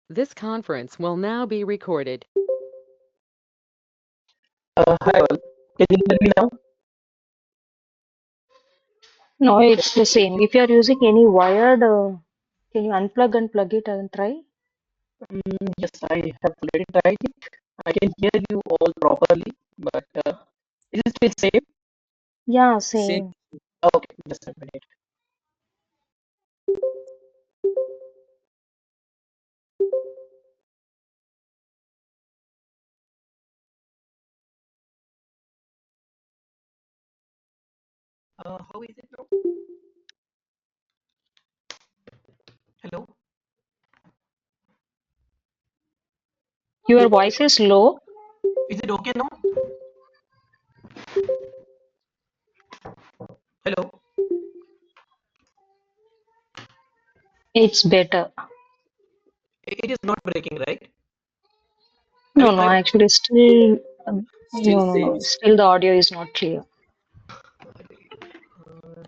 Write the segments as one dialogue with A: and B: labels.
A: This conference will now be recorded.
B: Hi all. Can you hear me now?
C: No, it's the same. If you are using any wired, can you unplug and plug it and try?
B: Yes, I have already tried it. I can hear you all properly, but is it still same?
C: Yeah,
B: Same.
C: same.
B: Okay, just a minute. How is it now? Hello?
C: Your voice is low.
B: Is it okay now? Hello?
C: It's better.
B: It is not breaking, right?
C: No, no, actually, still,
B: Still
C: no, no,
B: same.
C: no. Still, the audio is not clear.
B: Uh,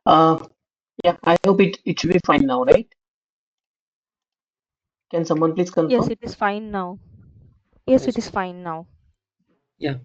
B: uh, yeah, I hope it should be fine now, right? Can someone please
D: Yes,
B: confirm?
D: it is fine now. Yes, it
B: Yes.
D: is fine now.
B: Yeah.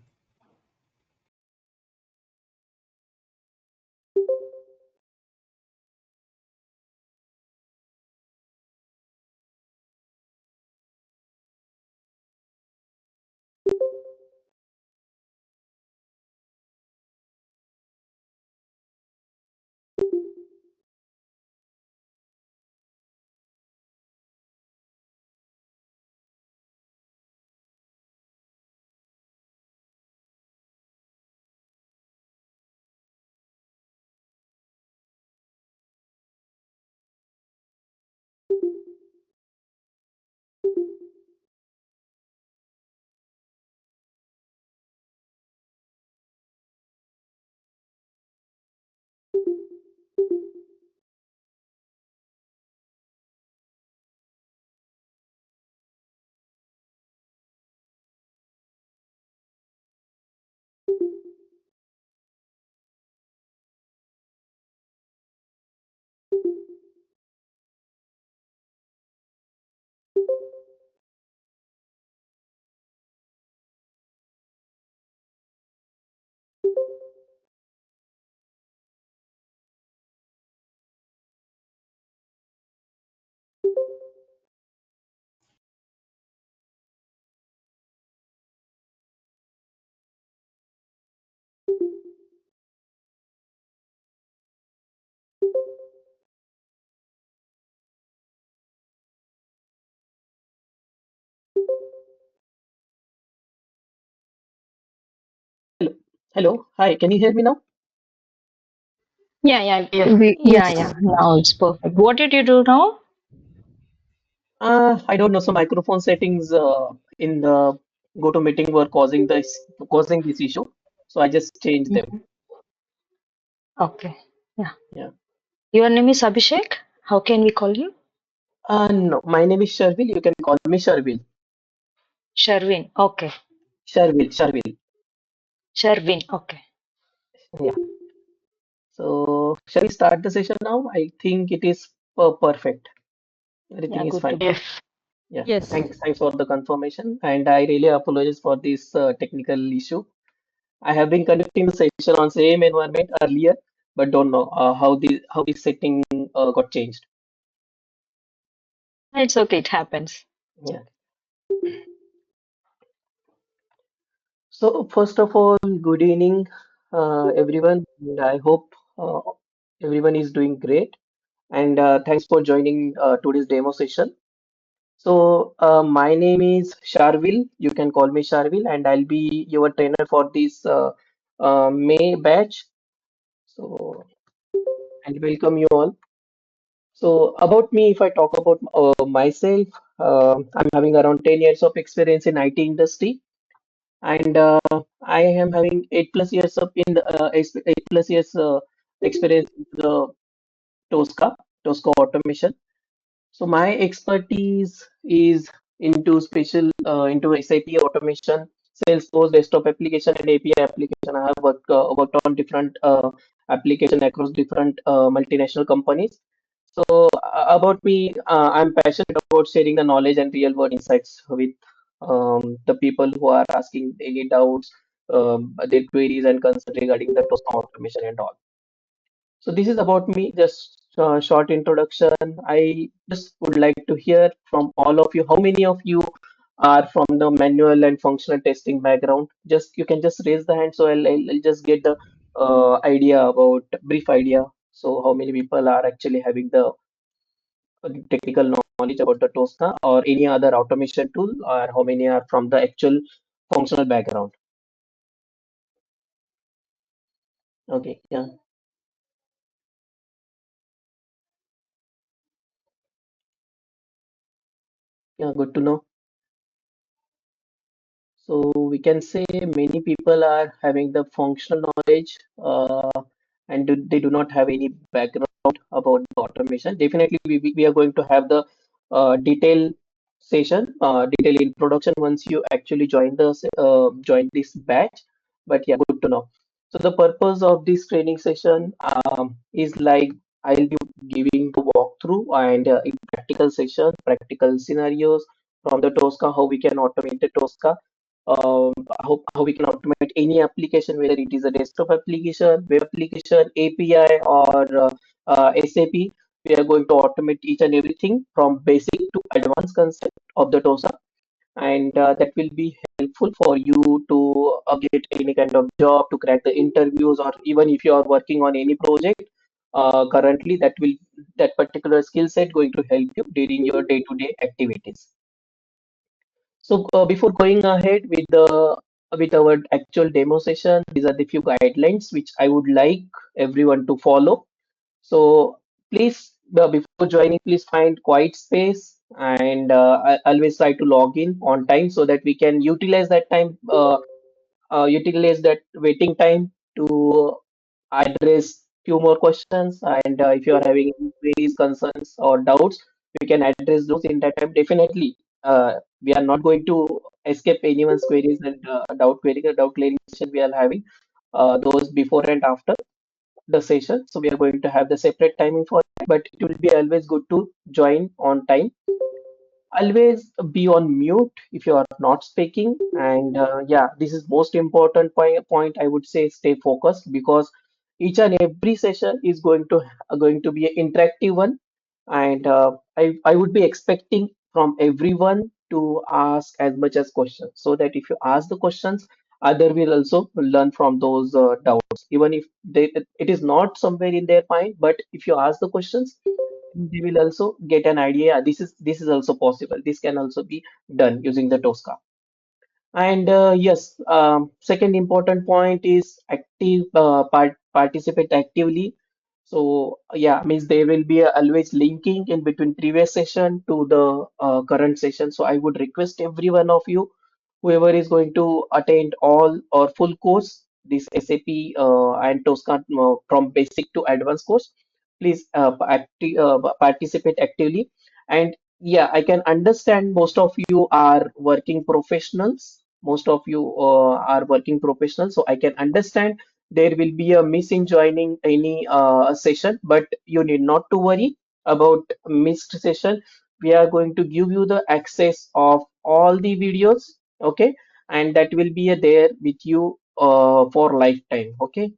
B: Hello. Hello. Hi. Can you hear me now?
C: Yeah, yeah, yeah,
D: Yes.
C: yeah. Now it's perfect. What did you do now?
B: I don't know. Some microphone settings in the GoToMeeting were causing this issue, so I just changed them.
C: Mhm. Okay. Yeah.
B: Yeah.
C: Your name is Abhishek. How can we call you?
B: No, my name is Sharvil. You can call me Sharvil.
C: Sharvin. Okay.
B: Sharvil.
C: Sharvin. Okay.
B: Yeah. So shall we start the session now? I think it is perfect.
C: Yeah,
B: Everything is
C: good to
B: fine.
C: go.
B: Yeah.
D: Yes.
B: Thanks for the confirmation, and I really apologize for this technical issue. I have been conducting the session on same environment earlier, but don't know how this setting got changed.
C: It's okay. It happens.
B: Yeah. So first of all, good evening, everyone. And I hope Uh, Everyone is doing great, and thanks for joining today's demo session. My name is Sharvil. You can call me Sharvil, and I'll be your trainer for this May batch. So, and welcome you all. So, about me, if I talk about myself, I'm having around 10 years of experience in IT industry, and I am having 8+ years of in the 8+ years experience in the Tosca, Tosca automation. So my expertise is into special into SAP automation, Salesforce desktop application, and API application. I have worked on different application across different multinational companies. So about me, I'm passionate about sharing the knowledge and real world insights with the people who are asking any doubts, their queries and concerns regarding the Tosca automation and all. So this is about me, just a short introduction. I just would like to hear from all of you, how many of you are from the manual and functional testing background? Just you can just raise the hand, so I'll just get the idea about brief idea. So how many people are actually having the technical knowledge about the Tosca or any other automation tool, or how many are from the actual functional background? Okay, yeah, yeah, good to know. So we can say many people are having the functional knowledge and they do not have any background about the automation. Definitely, we are going to have the detail session, detail introduction once you actually join this batch. But yeah, good to know. So the purpose of this training session is like I'll be giving the walkthrough and in practical sessions, practical scenarios from the Tosca, how we can automate the Tosca, how we can automate any application, whether it is a desktop application, web application, API, or SAP. We are going to automate each and everything from basic to advanced concept of the TOSA, and that will be helpful for you to get any kind of job, to crack the interviews, or even if you are working on any project currently, that particular skill set going to help you during your day-to-day activities. So before going ahead with our actual demo session, these are the few guidelines which I would like everyone to follow. So please, before joining, please find quiet space and I always try to log in on time so that we can utilize that waiting time to address few more questions. And if you are having any queries, concerns, or doubts, we can address those in that time. Definitely, we are not going to escape anyone's queries and doubt clearing session we are having those before and after the session. So we are going to have the separate timing for that, but it will be always good to join on time. Always be on mute if you are not speaking, and yeah, this is most important point. I would say stay focused, because each and every session is going to be an interactive one, and I would be expecting from everyone to ask as much as questions, so that if you ask the questions, other will also learn from those doubts, even if it is not somewhere in their mind. But if you ask the questions, they will also get an idea. This is also possible. This can also be done using the Tosca. And yes, second important point is participate actively. So yeah, means there will be always linking in between previous session to the current session. So I would request every one of you, whoever is going to attend all or full course, this SAP and Tosca from basic to advanced course, please participate actively. And yeah, I can understand most of you are working professionals. Most of you are working professionals, so I can understand there will be a miss in joining any session, but you need not to worry about missed session. We are going to give you the access of all the videos, okay, and that will be there with you for lifetime, okay.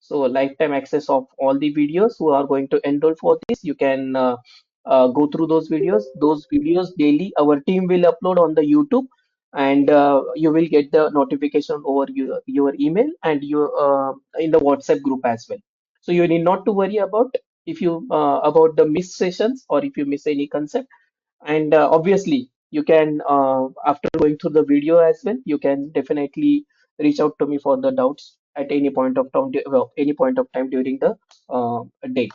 B: So lifetime access of all the videos. Who are going to enroll for this, you can go through those videos. Those videos daily our team will upload on the YouTube, and you will get the notification over your email and your in the WhatsApp group as well. So you need not to worry about if you about the missed sessions or if you miss any concept. And obviously, you can after going through the video as well, you can definitely reach out to me for the doubts at any point of time, well, any point of time during the day,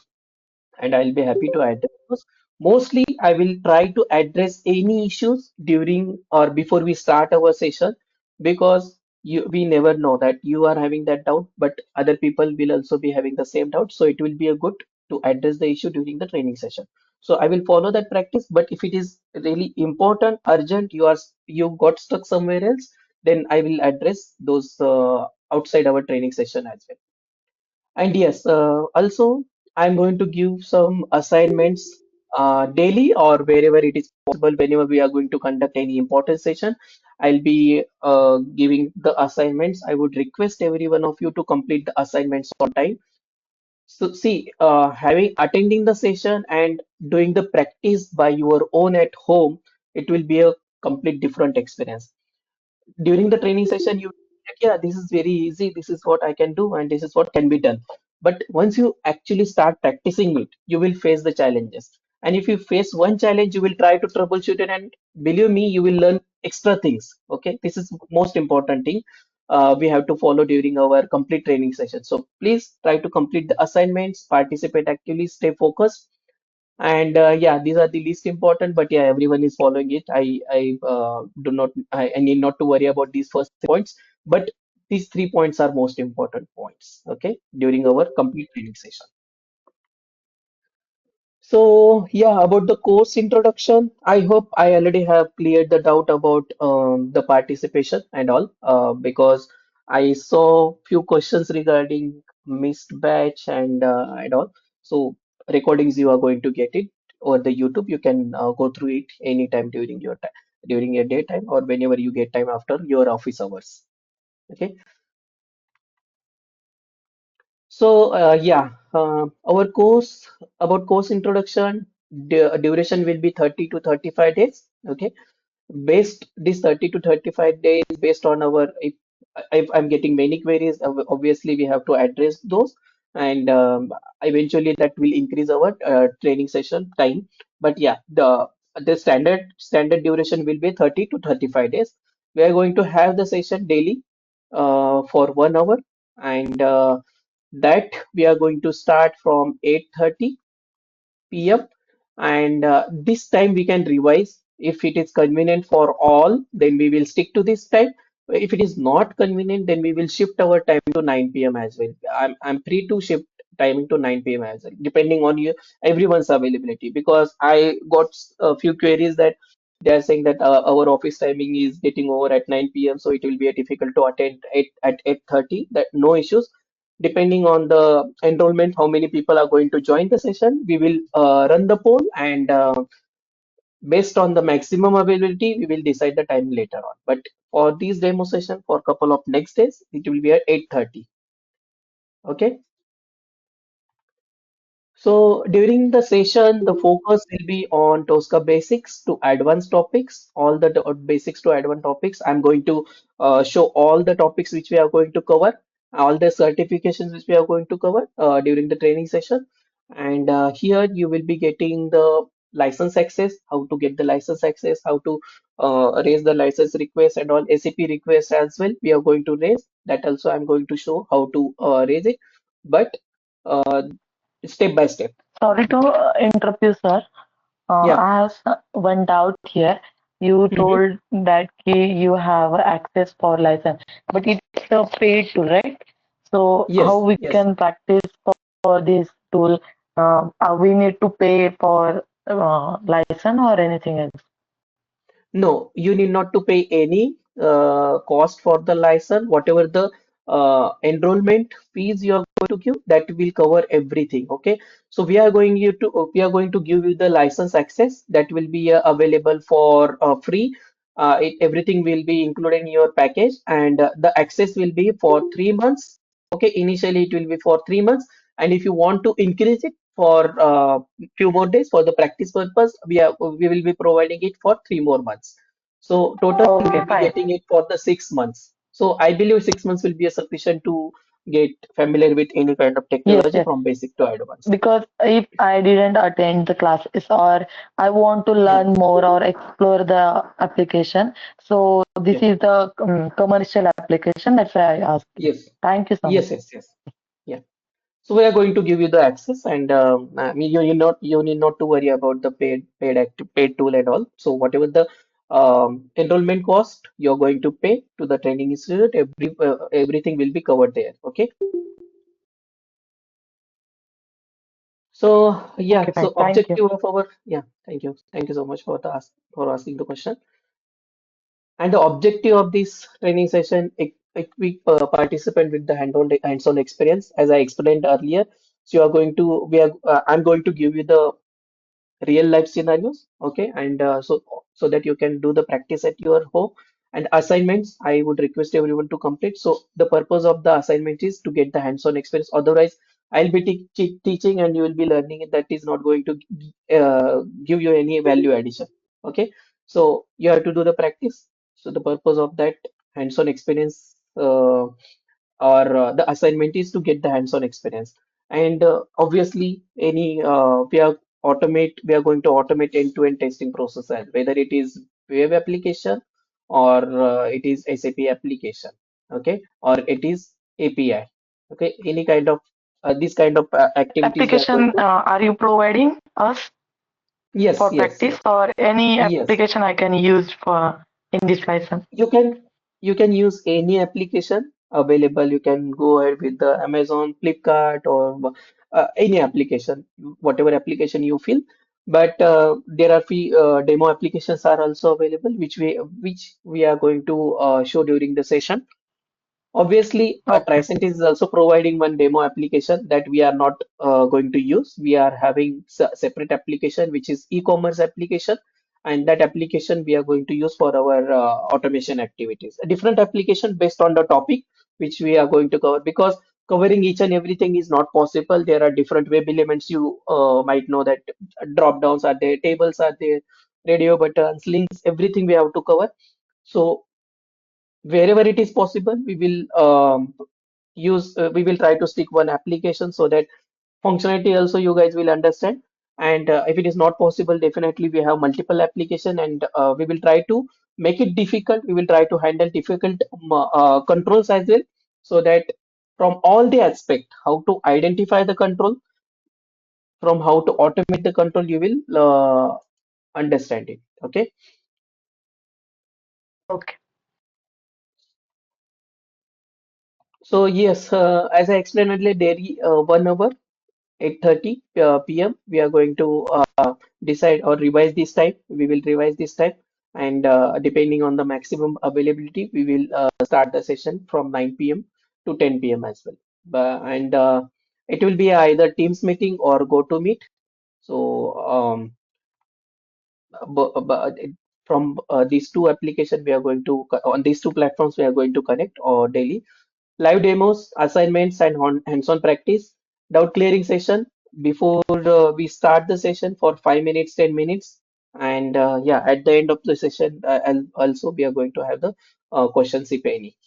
B: and I'll be happy to address those. Mostly, I will try to address any issues during or before we start our session, because we never know that you are having that doubt, but other people will also be having the same doubt. So it will be a good to address the issue during the training session. So I will follow that practice. But if it is really important, urgent, you got stuck somewhere else, then I will address those outside our training session as well. And yes, also I'm going to give some assignments daily or wherever it is possible. Whenever we are going to conduct any important session, I'll be giving the assignments. I would request every one of you to complete the assignments on time. So see, having attending the session and doing the practice by your own at home, it will be a complete different experience. During the training session you like, yeah, this is very easy, this is what I can do and this is what can be done. But once you actually start practicing it, you will face the challenges, and if you face one challenge, you will try to troubleshoot it, and believe me, you will learn extra things. Okay, this is most important thing we have to follow during our complete training session. So please try to complete the assignments, participate actively, stay focused. And yeah, these are the least important, but yeah, everyone is following it. I need not to worry about these first points, but these 3 points are most important points, okay, during our complete training session. So yeah, about the course introduction, I hope I already have cleared the doubt about the participation and all, because I saw few questions regarding missed batch and all. So recordings you are going to get it over the YouTube. You can go through it anytime during your time, during your daytime or whenever you get time after your office hours. Okay. So yeah, our course about course introduction, duration will be 30 to 35 days. Okay, based this 30 to 35 days based on our if I'm getting many queries, obviously we have to address those, and eventually that will increase our training session time. But yeah, the standard duration will be 30 to 35 days. We are going to have the session daily for 1 hour, and that we are going to start from 8:30 p.m. And this time we can revise. If it is convenient for all, then we will stick to this time. If it is not convenient, then we will shift our time to 9 p.m. as well. I'm free to shift timing to 9 p.m. as well, depending on you everyone's availability. Because I got a few queries that they are saying that our office timing is getting over at 9 p.m., so it will be difficult to attend at 8:30. That no issues, depending on the enrollment, how many people are going to join the session, we will run the poll, and based on the maximum availability, we will decide the time later on. But for these demo session, for a couple of next days, it will be at 8:30. Okay. So during the session, the focus will be on Tosca basics to advanced topics, all the basics to advanced topics. I'm going to show all the topics which we are going to cover, all the certifications which we are going to cover during the training session. And here you will be getting the license access, how to get the license access, how to raise the license request and all SAP requests as well. We are going to raise that also. I'm going to show how to raise it, but uh, step by step.
E: Sorry to interrupt you, sir.
B: Yeah.
E: I have one doubt here. You
B: Hmm.
E: told that you have access for license, but it's a paid tool, right? So how
B: Yes,
E: we
B: yes.
E: can practice for this tool? We need to pay for license or anything else?
B: No, you need not to pay any cost for the license. Whatever the enrollment fees you are going to give, that will cover everything. Okay. So we are going to give you the license access that will be available for free. Everything will be included in your package, and the access will be for 3 months. Okay. Initially, it will be for 3 months, and if you want to increase it for few more days for the practice purpose, we will be providing it for 3 more months. So total you
E: Okay,
B: will be
E: fine.
B: getting it for the 6 months. So I believe 6 months will be a sufficient to get familiar with any kind of
E: Yes,
B: technology
E: yes.
B: from basic to advanced.
E: Because if I didn't attend the classes or I want to
B: Yeah,
E: learn more or explore the application, so this
B: yeah,
E: is the commercial application. That's why I asked you.
B: yes,
E: Thank you so much.
B: yes. Yeah. So we are going to give you the access, and I mean, you need not to worry about the paid tool and all. So whatever the enrollment cost you're going to pay to the training institute, everything will be covered there. Okay. So
E: Okay,
B: yeah,
E: fine.
B: so
E: Thank you.
B: objective of our, yeah, thank you so much for for asking the question. And the objective of this training session, equip participant with the hands-on experience, as I explained earlier. So you are going to, I'm going to give you the real life scenarios, okay, and so that you can do the practice at your home. And assignments, I would request everyone to complete. So the purpose of the assignment is to get the hands-on experience. Otherwise, I'll be teaching and you will be learning, and that is not going to give you any value addition. Okay, so you have to do the practice. So the purpose of that hands-on experience, or the assignment, is to get the hands-on experience. And obviously, any we are going to automate end-to-end testing process, and whether it is web application or it is SAP application, okay, or it is API, okay, any kind of this kind of activities we are going
E: Application,
B: to.
E: are you providing us
B: Yes,
E: for
B: yes,
E: practice
B: yes,
E: or any
B: yes.
E: application I can use for in this license?
B: You can use any application available. You can go ahead with the Amazon, Flipkart, or any application, whatever application you feel. But there are few demo applications are also available, which we are going to show during the session. Obviously,
E: Okay,
B: Tricent is also providing one demo application that we are not going to use. We are having separate application, which is e-commerce application, and that application we are going to use for our automation activities. A different application based on the topic which we are going to cover, because covering each and everything is not possible. There are different web elements. You might know that drop downs are there, tables are there, radio buttons, links, everything we have to cover. So wherever it is possible, we will try to stick one application, so that functionality also you guys will understand. And if it is not possible, definitely we have multiple application, and we will try to make it difficult. We will try to handle difficult controls as well, so that from all the aspect, how to identify the control, from how to automate the control, you will understand it. Okay.
E: okay,
B: So yes, as I explained earlier, there is 1 hour 8:30 p.m. we are going to decide or revise this time. We will revise this time, and depending on the maximum availability, we will start the session from 9 p.m. to 10 p.m. as well. And it will be either Teams meeting or go to meet. So from these two applications, we are going to on these two platforms we are going to connect or daily. Live demos, assignments, and hands-on practice. Doubt clearing session before we start the session for 5 minutes, 10 minutes. And yeah, at the end of the session, also we are going to have the questions if any.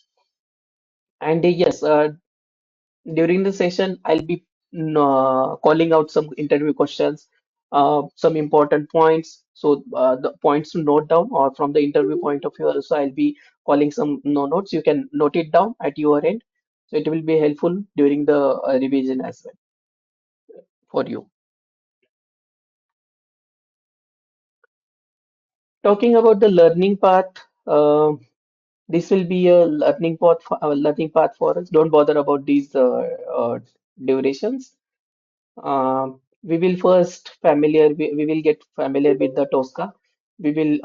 B: And yes, during the session, I'll be calling out some interview questions, some important points. So the points to note down, or from the interview point of view, also I'll be calling some no notes. You can note it down at your end. So it will be helpful during the revision as well for you. Talking about the learning path, this will be a learning path for us. Don't bother about these durations. We will first we will get familiar with the Tosca. We will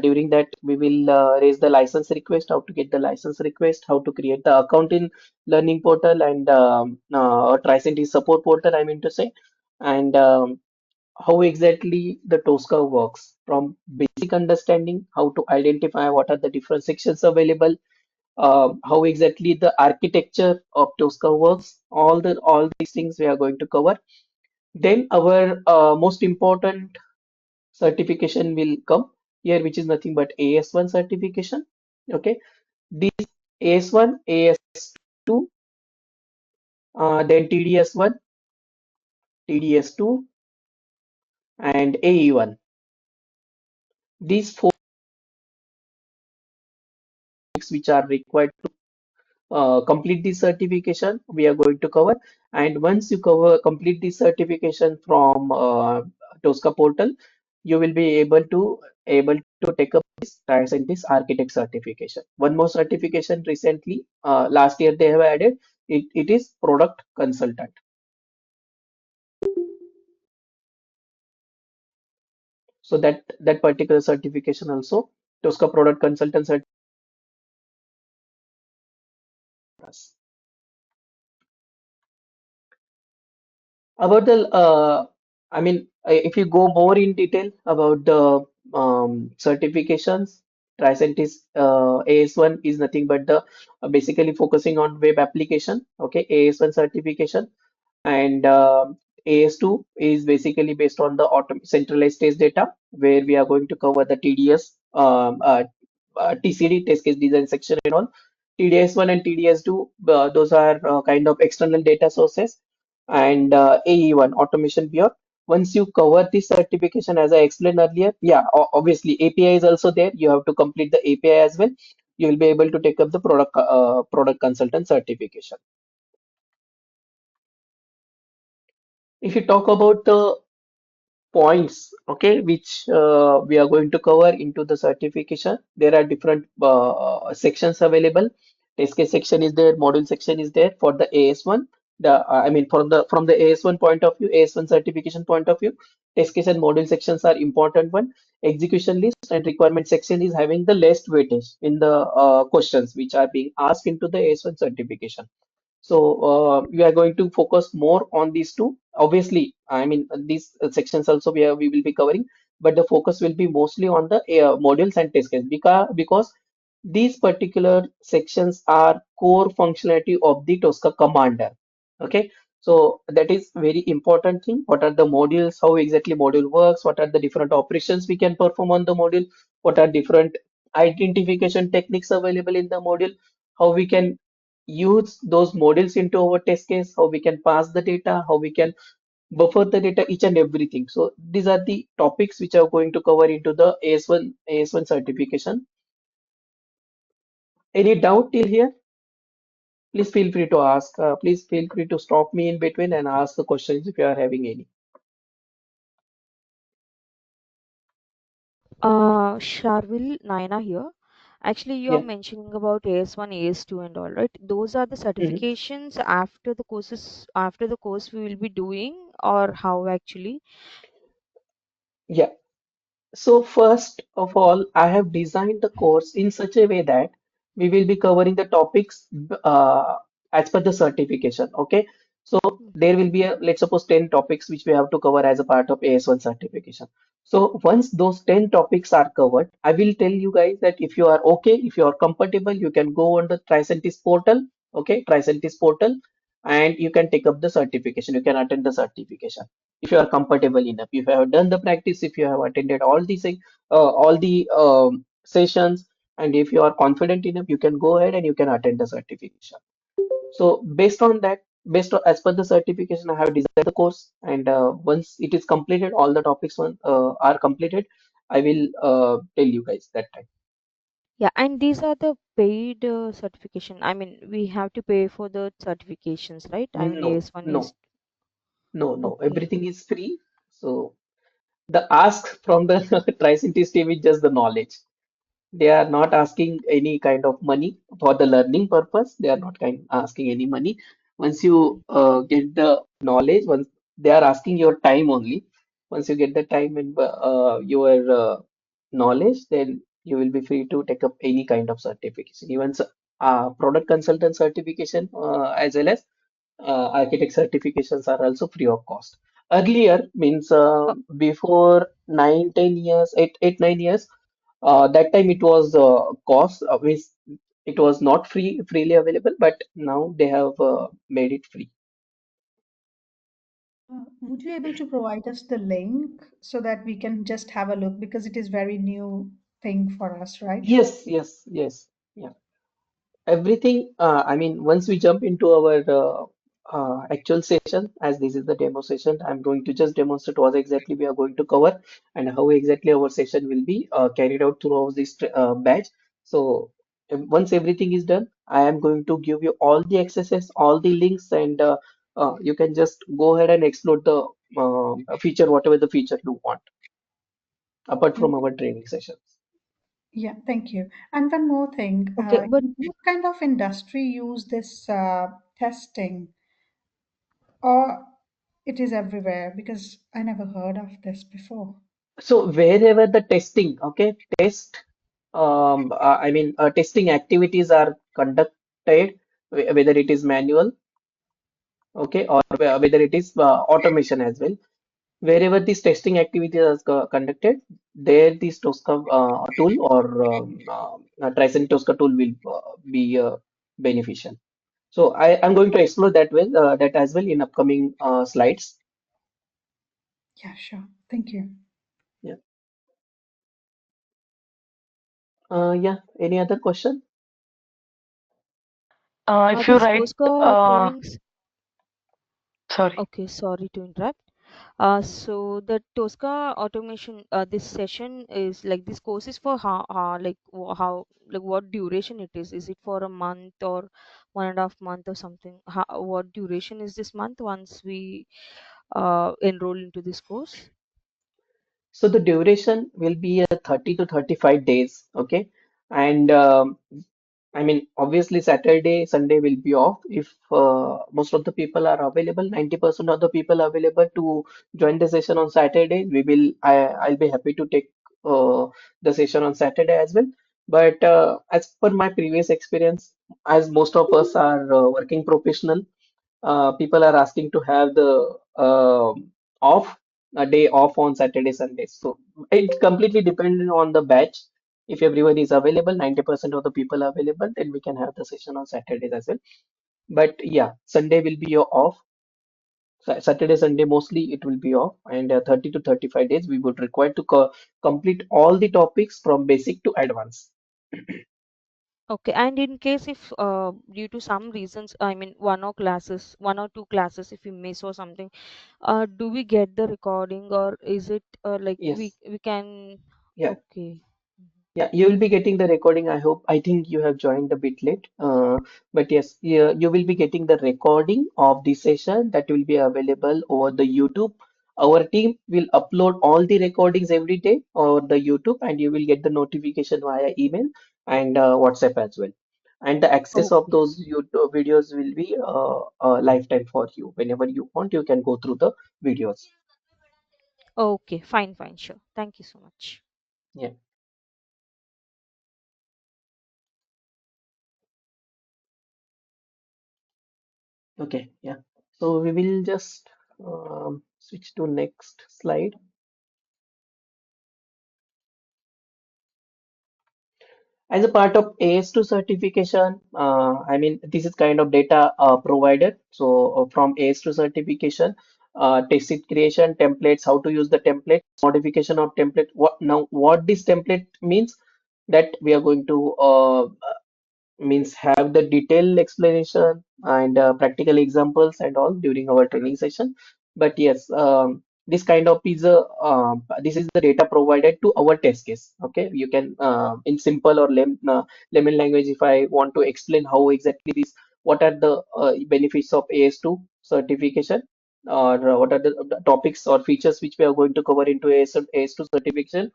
B: during that we will raise the license request, how to get the license request, how to create the account in learning portal, and Tricent is support portal, I mean to say, and how exactly the Tosca works, from basic understanding, how to identify what are the different sections available, how exactly the architecture of Tosca works. All these things we are going to cover. Then our most important certification will come here, which is nothing but AS1 certification. Okay, these AS1, AS2 then TDS1, TDS2, and AE1. These four which are required to complete this certification we are going to cover. And once you complete this certification from Tosca portal, you will be able to take up this data scientist architect certification. One more certification recently, last year they have added it is product consultant. So that particular certification also, Tosca product consultant certification. About the, if you go more in detail about the certifications, Tricentis AS1 is nothing but the basically focusing on web application. Okay, AS1 certification, and AS2 is basically based on the centralized test data, where we are going to cover the TDS, TCD, test case design section and all. TDS1 and TDS2, those are kind of external data sources, and AE1, automation pure. Once you cover this certification, as I explained earlier, yeah, obviously API is also there. You have to complete the API as well. You will be able to take up the product consultant certification. If you talk about the points, okay, which we are going to cover into the certification, there are different sections available. Test case section is there, module section is there for the AS1. From the AS1 point of view, AS1 certification point of view, test case and module sections are important one. Execution list and requirement section is having the least weightage in the questions which are being asked into the AS1 certification. So we are going to focus more on these two. Obviously, these sections also we will be covering, but the focus will be mostly on the modules and test case, because these particular sections are core functionality of the Tosca commander. Okay, so that is very important thing. What are the modules? How exactly module works? What are the different operations we can perform on the module? What are different identification techniques available in the module? How we can use those models into our test case, how we can pass the data, how we can buffer the data, each and everything. So these are the topics which are going to cover into the AS1 certification. Any doubt till here? Please feel free to ask. Please feel free to stop me in between and ask the questions if you are having any.
D: Sharvil, Naina here. Actually, you're
B: Yeah.
D: mentioning about AS1, AS2 and all, right? Those are the
B: Mhm.
D: certifications after the courses, after the course we will be doing, or how actually?
B: Yeah. So first of all, I have designed the course in such a way that we will be covering the topics as per the certification. Okay. So there will be let's suppose 10 topics which we have to cover as a part of AS1 certification. So once those 10 topics are covered, I will tell you guys that if you are okay, if you are comfortable, you can go on the Tricentis portal. Okay, Tricentis portal, and you can take up the certification. You can attend the certification if you are comfortable enough, if you have done the practice, if you have attended all the sessions, and if you are confident enough, you can go ahead and you can attend the certification. So based on that, as per the certification, I have designed the course, and once it is completed, all the topics are completed, I will tell you guys that time.
D: Yeah, and these are the paid certification. I mean, we have to pay for the certifications, right? I mean,
B: No,
D: AS1
B: no,
D: is
B: no,
D: okay.
B: everything is free. So the ask from the Tricentis team is just the knowledge. They are not asking any kind of money for the learning purpose. They are not asking any money. Once you get the knowledge, once they are asking your time only. Once you get the time and your knowledge, then you will be free to take up any kind of certification, even product consultant certification, as well as architect certifications are also free of cost. Earlier means before 9, 10 years, 8, 9 years, that time it was cost, means it was not freely available, but now they have made it free.
F: Would you able to provide us the link so that we can just have a look because it is very new thing for us, right?
B: Yes, yes, yes. Yeah. Everything, once we jump into our actual session, as this is the demo session. I'm going to just demonstrate what exactly we are going to cover and how exactly our session will be carried out throughout this batch. So once everything is done, I am going to give you all the accesses, all the links, and you can just go ahead and explore the feature, whatever the feature you want, apart from
F: Mm,
B: our training sessions.
F: yeah, thank you. And one more thing,
D: Okay, but
F: what kind of industry use this testing, or it is everywhere? Because I never heard of this before.
B: So wherever the testing, okay, testing activities are conducted, whether it is manual, okay, or whether it is automation as well. Wherever these testing activities are conducted, there this Tosca tool or Tricentic Tosca tool will be beneficial. So I'm going to explore that as well in upcoming slides.
F: Yeah, sure. Thank you.
B: Yeah. Yeah. Any other question?
E: If you
D: this
E: write,
D: Tosca trainings.
E: sorry.
D: Okay, sorry to interrupt. So the Tosca automation, this session is like this course is for how like what duration it is? Is it for a month or 1.5 month or something? What duration is this month once we enroll into this course?
B: So the duration will be 30 to 35 days, okay? And I mean, obviously Saturday, Sunday will be off. If most of the people are available, 90% of the people available to join the session on Saturday, I'll be happy to take the session on Saturday as well. But as per my previous experience, as most of us are working professional, people are asking to have the off a day off on Saturday, Sunday. So it completely depends on the batch. If everyone is available, 90% of the people are available, then we can have the session on Saturdays as well. But yeah, Sunday will be your off. Saturday, Sunday mostly it will be off, and 30 to 35 days we would require to complete all the topics from basic to advanced.
D: Okay, and in case if due to some reasons, I mean one or two classes, if we miss or something, do we get the recording or is it like
B: Yes.
D: we can?
B: Yeah.
D: Okay.
B: Yeah, you will be getting the recording. I hope. I think you have joined a bit late. But yes, you will be getting the recording of the session that will be available over the YouTube. Our team will upload all the recordings every day over the YouTube, and you will get the notification via email and WhatsApp as well. And the access of
D: Okay.
B: those YouTube videos will be lifetime for you. Whenever you want, you can go through the videos.
D: Okay, fine, sure. Thank you so much.
B: Yeah. Okay. Yeah. So we will just switch to next slide. As a part of AS2 certification, I mean, this is kind of data provided. So from AS2 certification, test sheet creation, templates, how to use the template, modification of template. What this template means that we are going to means have the detailed explanation and practical examples and all during our training session. But yes, this kind of is a this is the data provided to our test case. Okay, you can in simple or layman language, if I want to explain how exactly this, what are the benefits of AS2 certification, or what are the topics or features which we are going to cover into AS2 certification.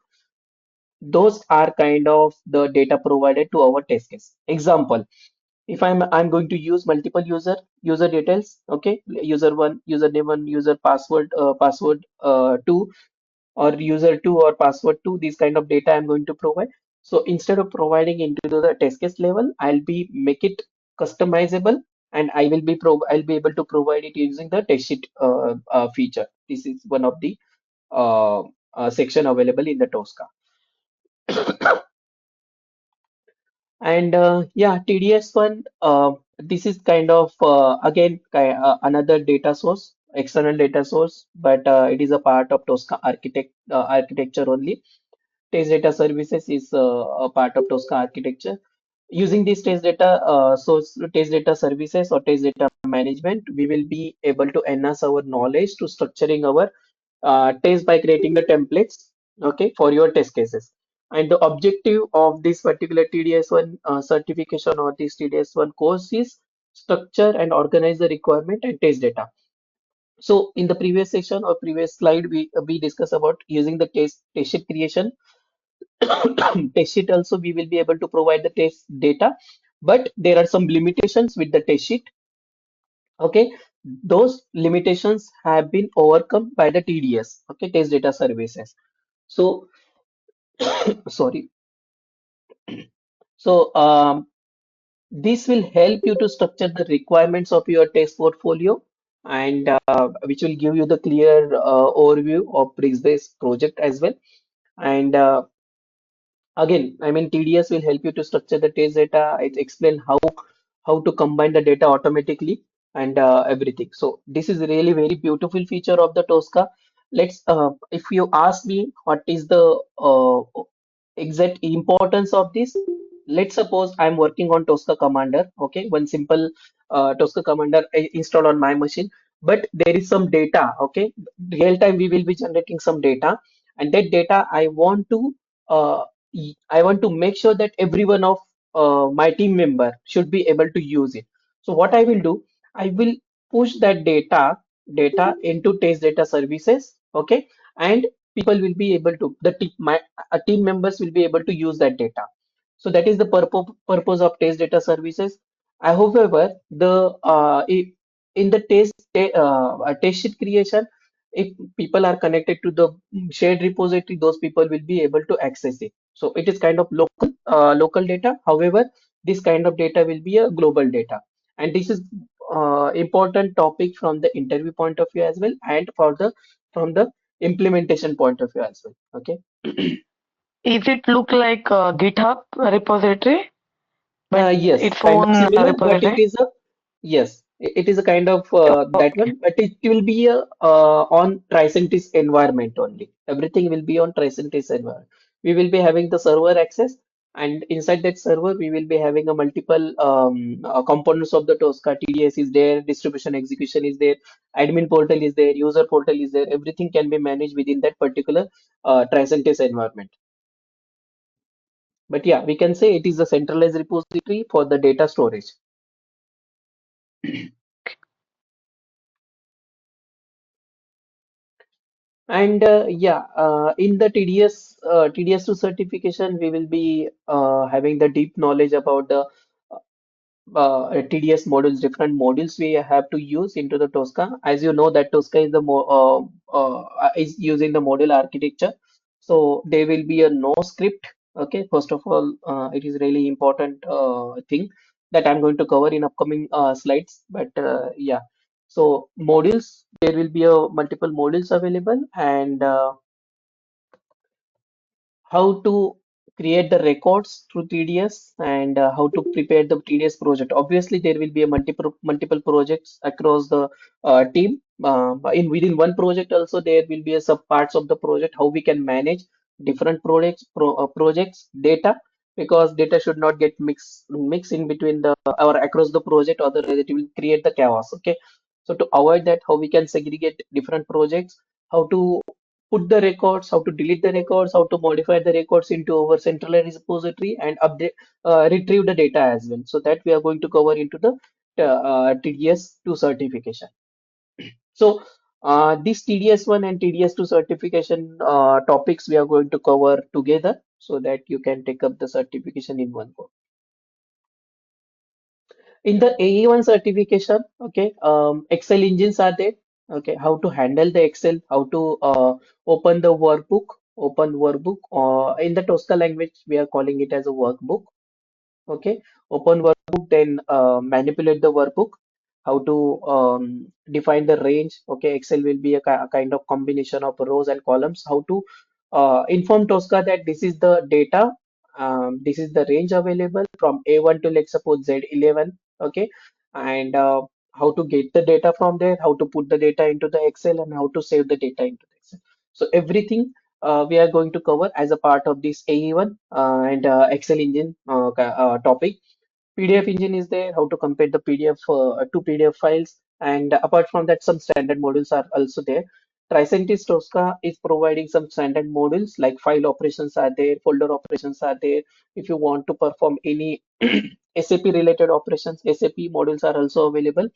B: Those are kind of the data provided to our test case. Example, if I'm going to use multiple user details, okay, user one, username one, user password two, or user two or password two, these kind of data I'm going to provide. So instead of providing into the test case level, I'll be make it customizable, and I'll be able to provide it using the test sheet feature. This is one of the section available in the Tosca. And yeah, TDS one, this is kind of again another data source, external data source, but it is a part of Tosca architecture only. Test data services is a part of Tosca architecture. Using this test data source, test data services or test data management, we will be able to enhance our knowledge to structuring our test by creating the templates, okay, for your test cases. And the objective of this particular TDS1 certification or this TDS1 course is structure and organize the requirement and test data. So in the previous section or previous slide, we discussed about using the test sheet creation. Test sheet also we will be able to provide the test data, but there are some limitations with the test sheet. Okay, those limitations have been overcome by the TDS, okay, test data services. So sorry. So this will help you to structure the requirements of your test portfolio, and which will give you the clear overview of risk-based project as well. And again, I mean, TDS will help you to structure the test data. It explain how to combine the data automatically and everything. So this is really very beautiful feature of the Tosca. Let's if you ask me what is the exact importance of this, let's suppose I'm working on Tosca Commander. Okay, one simple Tosca Commander I install on my machine, but there is some data. Okay, real time we will be generating some data, and that data uh, I want to make sure that every one of my team member should be able to use it. So what I will do, I will push that data into test data services, okay, and people will be able to my team members will be able to use that data. So that is the purpose of test data services. However, in the test sheet creation, if people are connected to the shared repository, those people will be able to access it. So it is kind of local data. However, this kind of data will be a global data, and this is important topic from the interview point of view as well, and from the implementation point of view as well. Okay.
E: Is it look like a GitHub repository, but
B: Yes,
E: its
B: kind of
E: own
B: similar, but it
E: repository?
B: is a yes, it is a kind of that
E: Okay.
B: one, but it will be a on Tricentis environment only. Everything will be on Tricentis environment. We will be having the server access, and inside that server, we will be having a multiple components of the Tosca. TDS is there, distribution execution is there, admin portal is there, user portal is there. Everything can be managed within that particular Tricentis environment. But yeah, we can say it is a centralized repository for the data storage. And in the TDS2 certification, we will be having the deep knowledge about the TDS modules, different modules we have to use into the Tosca. As you know, that Tosca is the is using the module architecture, so there will be a no script. Okay, first of all, it is really important thing that I'm going to cover in upcoming slides. But yeah, so modules, there will be a multiple modules available, and how to create the records through TDS, and how to prepare the TDS project. Obviously, there will be a multiple projects across the team. In within one project, also there will be a sub parts of the project. How we can manage different projects data, because data should not get mixed in between the or across the project, otherwise it will create the chaos. Okay, so to avoid that, how we can segregate different projects, how to put the records, how to delete the records, how to modify the records into our centralized repository, and update, retrieve the data as well. So that we are going to cover into the TDS2 certification. So this TDS1 and TDS2 certification topics we are going to cover together, so that you can take up the certification in one go. In the AE1 certification, okay, Excel engines are there. Okay, how to handle the Excel, how to open workbook. In the Tosca language, we are calling it as a workbook. Okay, open workbook, then manipulate the workbook, how to define the range. Okay, Excel will be a kind of combination of rows and columns. How to inform Tosca that this is the data, this is the range available from A1 to, let's suppose, Z11. Okay, and how to get the data from there, how to put the data into the Excel, and how to save the data into the Excel. So everything we are going to cover as a part of this AE1 and Excel engine topic. PDF engine is there, how to compare the PDF to PDF files, and apart from that, some standard modules are also there. Tricentis Tosca is providing some standard modules like file operations are there, folder operations are there. If you want to perform any SAP related operations, SAP modules are also available,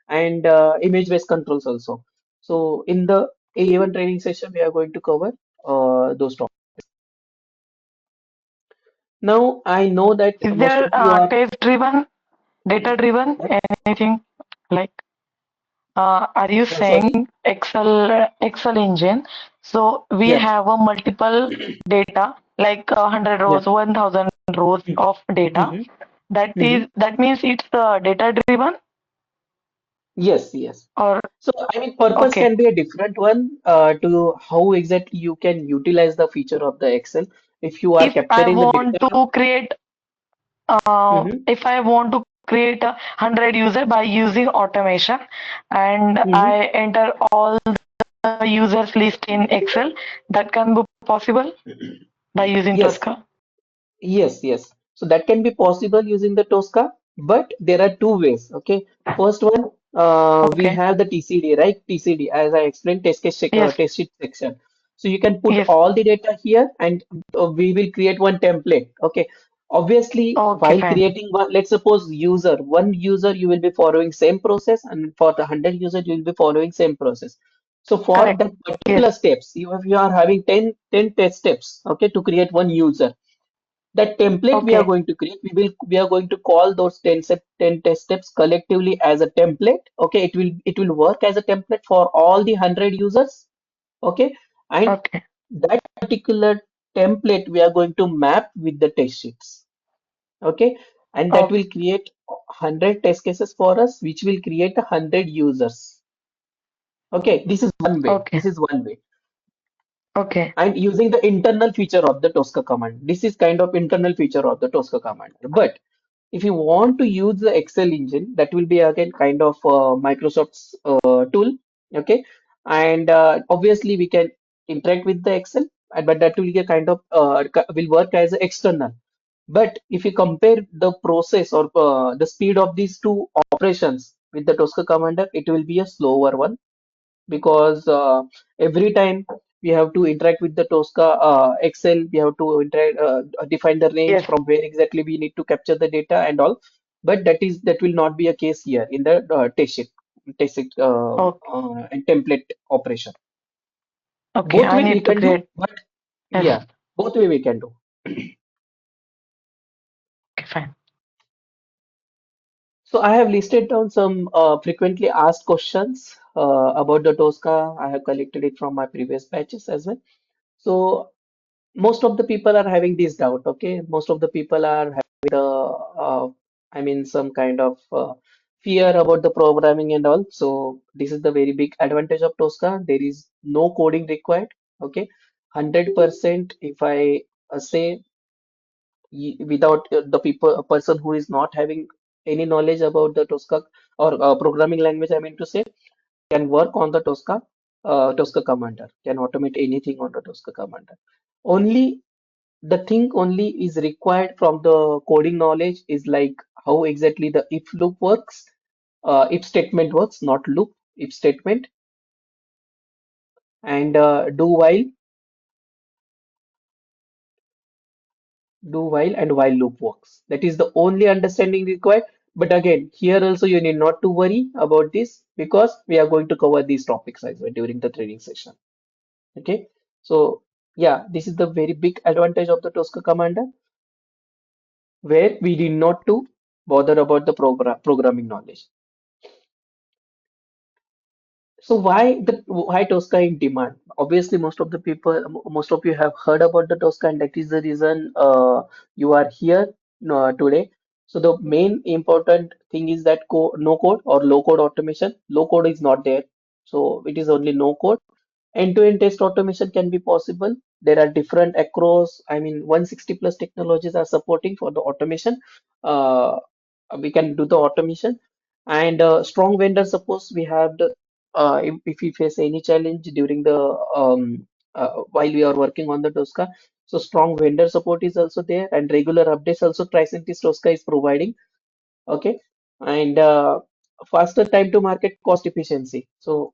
B: and image-based controls also. So in the A1 training session, we are going to cover those topics. Now I know that
E: Is
B: most
E: there
B: of you are.
E: test driven, data driven, anything like? Are you saying
B: Sorry.
E: Excel engine? So we
B: Yes.
E: have a multiple data like 100
B: Yes.
E: rows, 1000 rows of data.
B: Mhm.
E: That means it's data driven
B: Yes, yes.
E: or
B: So, I mean, purpose
E: okay.
B: can be a different one to how exactly you can utilize the feature of the Excel. If you are
E: If I
B: capturing the
E: want
B: data.
E: to create
B: Mhm,
E: if I want to create 100 user by using automation and
B: mhm.
E: I enter all the users list in Excel, that can be possible by using
B: Yes,
E: Tosca.
B: yes, yes. So that can be possible using the Tosca, but there are two ways. Okay. First one, we
E: Okay.
B: have the TCD, right? TCD, as I explained,
E: Yes.
B: test sheet section. So you can put
E: Yes.
B: all the data here, and we will create one template. Okay. Obviously,
E: Okay.
B: while
E: Fine.
B: creating one, let's suppose one user, you will be following same process, and for the 100 user, you will be following same process. So for
E: Correct.
B: that
E: Yes.
B: particular steps, you are having 10 test steps, okay, to create one user. That template we are
E: Okay.
B: going to create, we are going to call those 10 test steps collectively as a template. Okay, it will work as a template for all the 100 users. Okay, and
E: Okay.
B: that particular template we are going to map with the test sheets. Okay, and that
E: Oh,
B: will create 100 test cases for us, which will create 100 users. Okay, this is one way.
E: okay.
B: This is one way.
E: Okay.
B: And using the internal feature of the Tosca command. This is kind of internal feature of the Tosca command. But if you want to use the Excel engine, that will be again kind of Microsoft's tool. Okay, and obviously we can interact with the Excel, but that will be a kind of will work as an external. But if you compare the process or the speed of these two operations with the Tosca commander, it will be a slower one because every time we have to interact with the Tosca Excel, we have to interact, define the range
E: Yes.
B: from where exactly we need to capture the data and all. But that will not be a case here in the test sheet
E: Okay.
B: and template operation.
E: Okay.
B: Both
E: I
B: way we
E: need to
B: can do,
E: create.
B: but
E: Yes.
B: yeah, both way we can do.
E: Okay. Fine.
B: So I have listed down some frequently asked questions about the Tosca. I have collected it from my previous batches as well. So most of the people are having this doubt. Okay, most of the people are having the I mean some kind of fear about the programming and all. So this is the very big advantage of Tosca. There is no coding required. Okay, 100% if I say without the people a person who is not having any knowledge about the Tosca or programming language, I mean to say, can work on the Tosca commander, can automate anything on the Tosca commander. Only the thing only is required from the coding knowledge is like how exactly the if loop works, if statement works, not loop, if statement, and do while and while loop works. That is the only understanding required. But again, here also you need not to worry about this because we are going to cover these topics as well during the training session. Okay. So yeah, this is the very big advantage of the Tosca commander where we did not to bother about the programming knowledge. So why Tosca in demand? Obviously, most of you have heard about the Tosca, and that is the reason you are here today. So the main important thing is that no code or low code automation. Low code is not there, so it is only no code. End-to-end test automation can be possible. There are different across, I mean, 160 plus technologies are supporting for the automation. Uh, we can do the automation and strong vendor suppose we have the if we face any challenge during the while we are working on the Tosca. So strong vendor support is also there, and regular updates also Tricentis Tosca is providing. Okay, and faster time to market, cost efficiency. So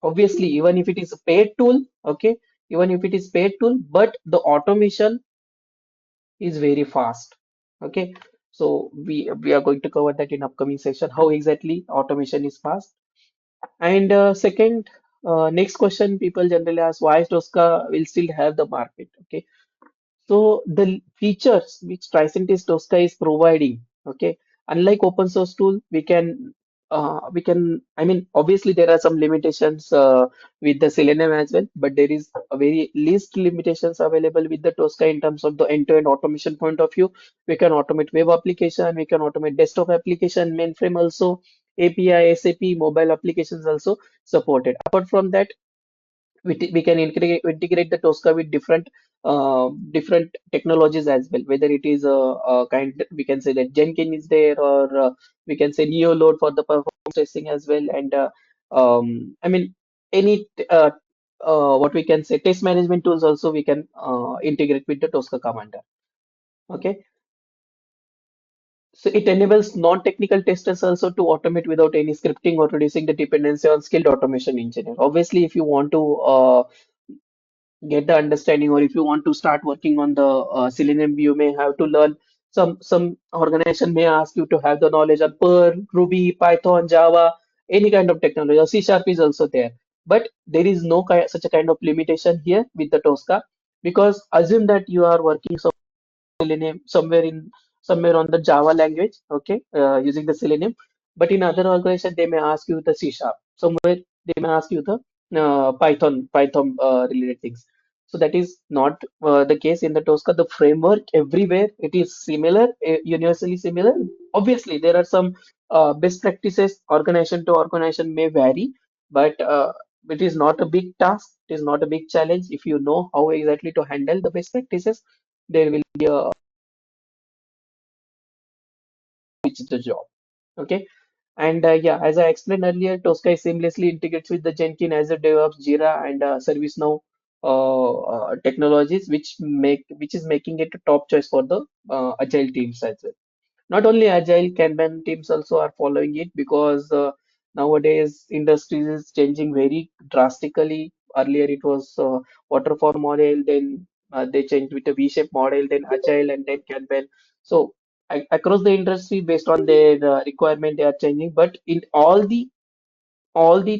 B: obviously, even if it is a paid tool, okay, even if it is paid tool, but the automation is very fast. Okay, so we are going to cover that in upcoming session, how exactly automation is fast. And second, next question people generally ask, why Tosca will still have the market? Okay, so the features which Tricentis Tosca is providing, okay, unlike open source tool, I mean, obviously there are some limitations with the Selenium as well, but there is a very least limitations available with the Tosca in terms of the end-to-end automation point of view. We can automate web application, we can automate desktop application, mainframe also, API, SAP, mobile applications also supported. Apart from that, we can integrate the Tosca with different technologies as well. Whether it is a kind, we can say that Jenkins is there, or we can say Neoload for the performance testing as well. And I mean, any what we can say test management tools also we can integrate with the Tosca commander. Okay, so it enables non-technical testers also to automate without any scripting or reducing the dependency on skilled automation engineer. Obviously, if you want to get the understanding, or if you want to start working on the Selenium, you may have to learn some organization may ask you to have the knowledge of Perl, Ruby, Python, Java, any kind of technology. Or C Sharp is also there, but there is no such a kind of limitation here with the Tosca, because assume that you are working Selenium somewhere on the Java language, okay, using the Selenium. But in other organization, they may ask you the C Sharp. Somewhere they may ask you the Python related things. So that is not the case in the Tosca. The framework everywhere it is similar, universally similar. Obviously, there are some best practices. Organization to organization may vary, but it is not a big task. It is not a big challenge. If you know how exactly to handle the best practices, there will be a which is the job. Okay. And yeah, as I explained earlier, Tosca is seamlessly integrates with the Jenkins, Azure DevOps, Jira, and ServiceNow technologies, which is making it a top choice for the agile teams as well. Not only agile, Kanban teams also are following it, because nowadays industry is changing very drastically. Earlier it was waterfall model, then they changed with a V-shaped model, then agile, and then Kanban. So across the industry, based on their requirement, they are changing. But in all the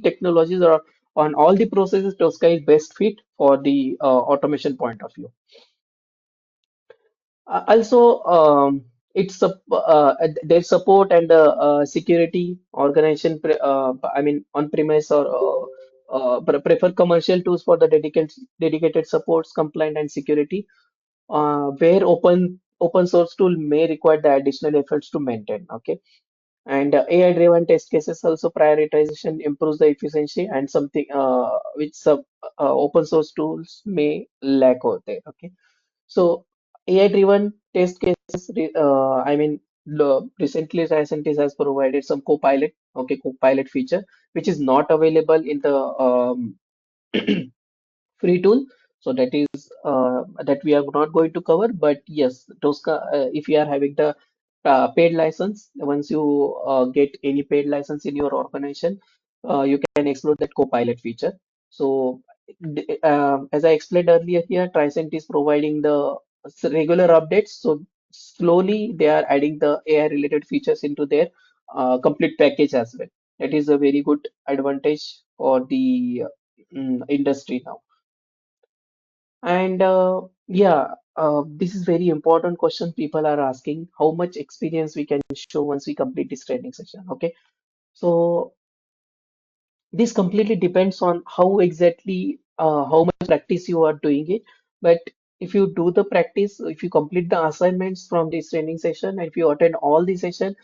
B: technologies, or on all the processes, Tosca is best fit for the automation point of view. Also, their support and security organization. I mean, on-premise or prefer commercial tools for the dedicated supports, compliant and security. Where open source tool may require the additional efforts to maintain. Okay, and AI-driven test cases also prioritization improves the efficiency, and something which some open source tools may lack out there. Okay. So AI-driven test cases, I mean, recently Scientist has provided some Copilot, okay, Copilot feature, which is not available in the free tool. So that we are not going to cover. But yes, Tosca, if you are having the paid license, once you get any paid license in your organization, you can explore that Copilot feature. So as I explained earlier here, Tricent is providing the regular updates. So slowly they are adding the AI related features into their complete package as well. That is a very good advantage for the industry now. And yeah, this is very important question people are asking, how much experience we can show once we complete this training session. Okay, so this completely depends on how exactly how much practice you are doing it. But if you do the practice, if you complete the assignments from this training session, and if you attend all the session,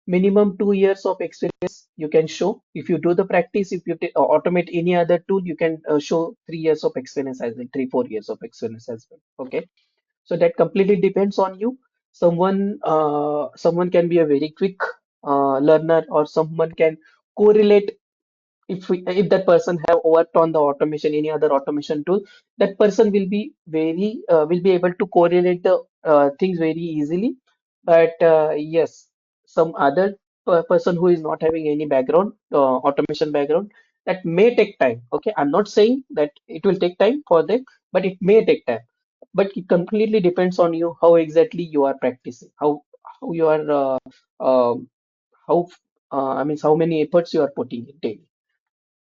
B: minimum 2 years of experience you can show. If you do the practice, if you automate any other tool, you can show 3 years of experience as well, 3 4 years of experience as well. Okay, so that completely depends on you. Someone can be a very quick learner, or someone can correlate if that person have worked on the automation, any other automation tool, that person will be able to correlate the things very easily. But yes, some other person who is not having any background, automation background, that may take time. Okay, I'm not saying that it will take time for them, but it may take time. But it completely depends on you how exactly you are practicing, how you are how I mean how many efforts you are putting in daily.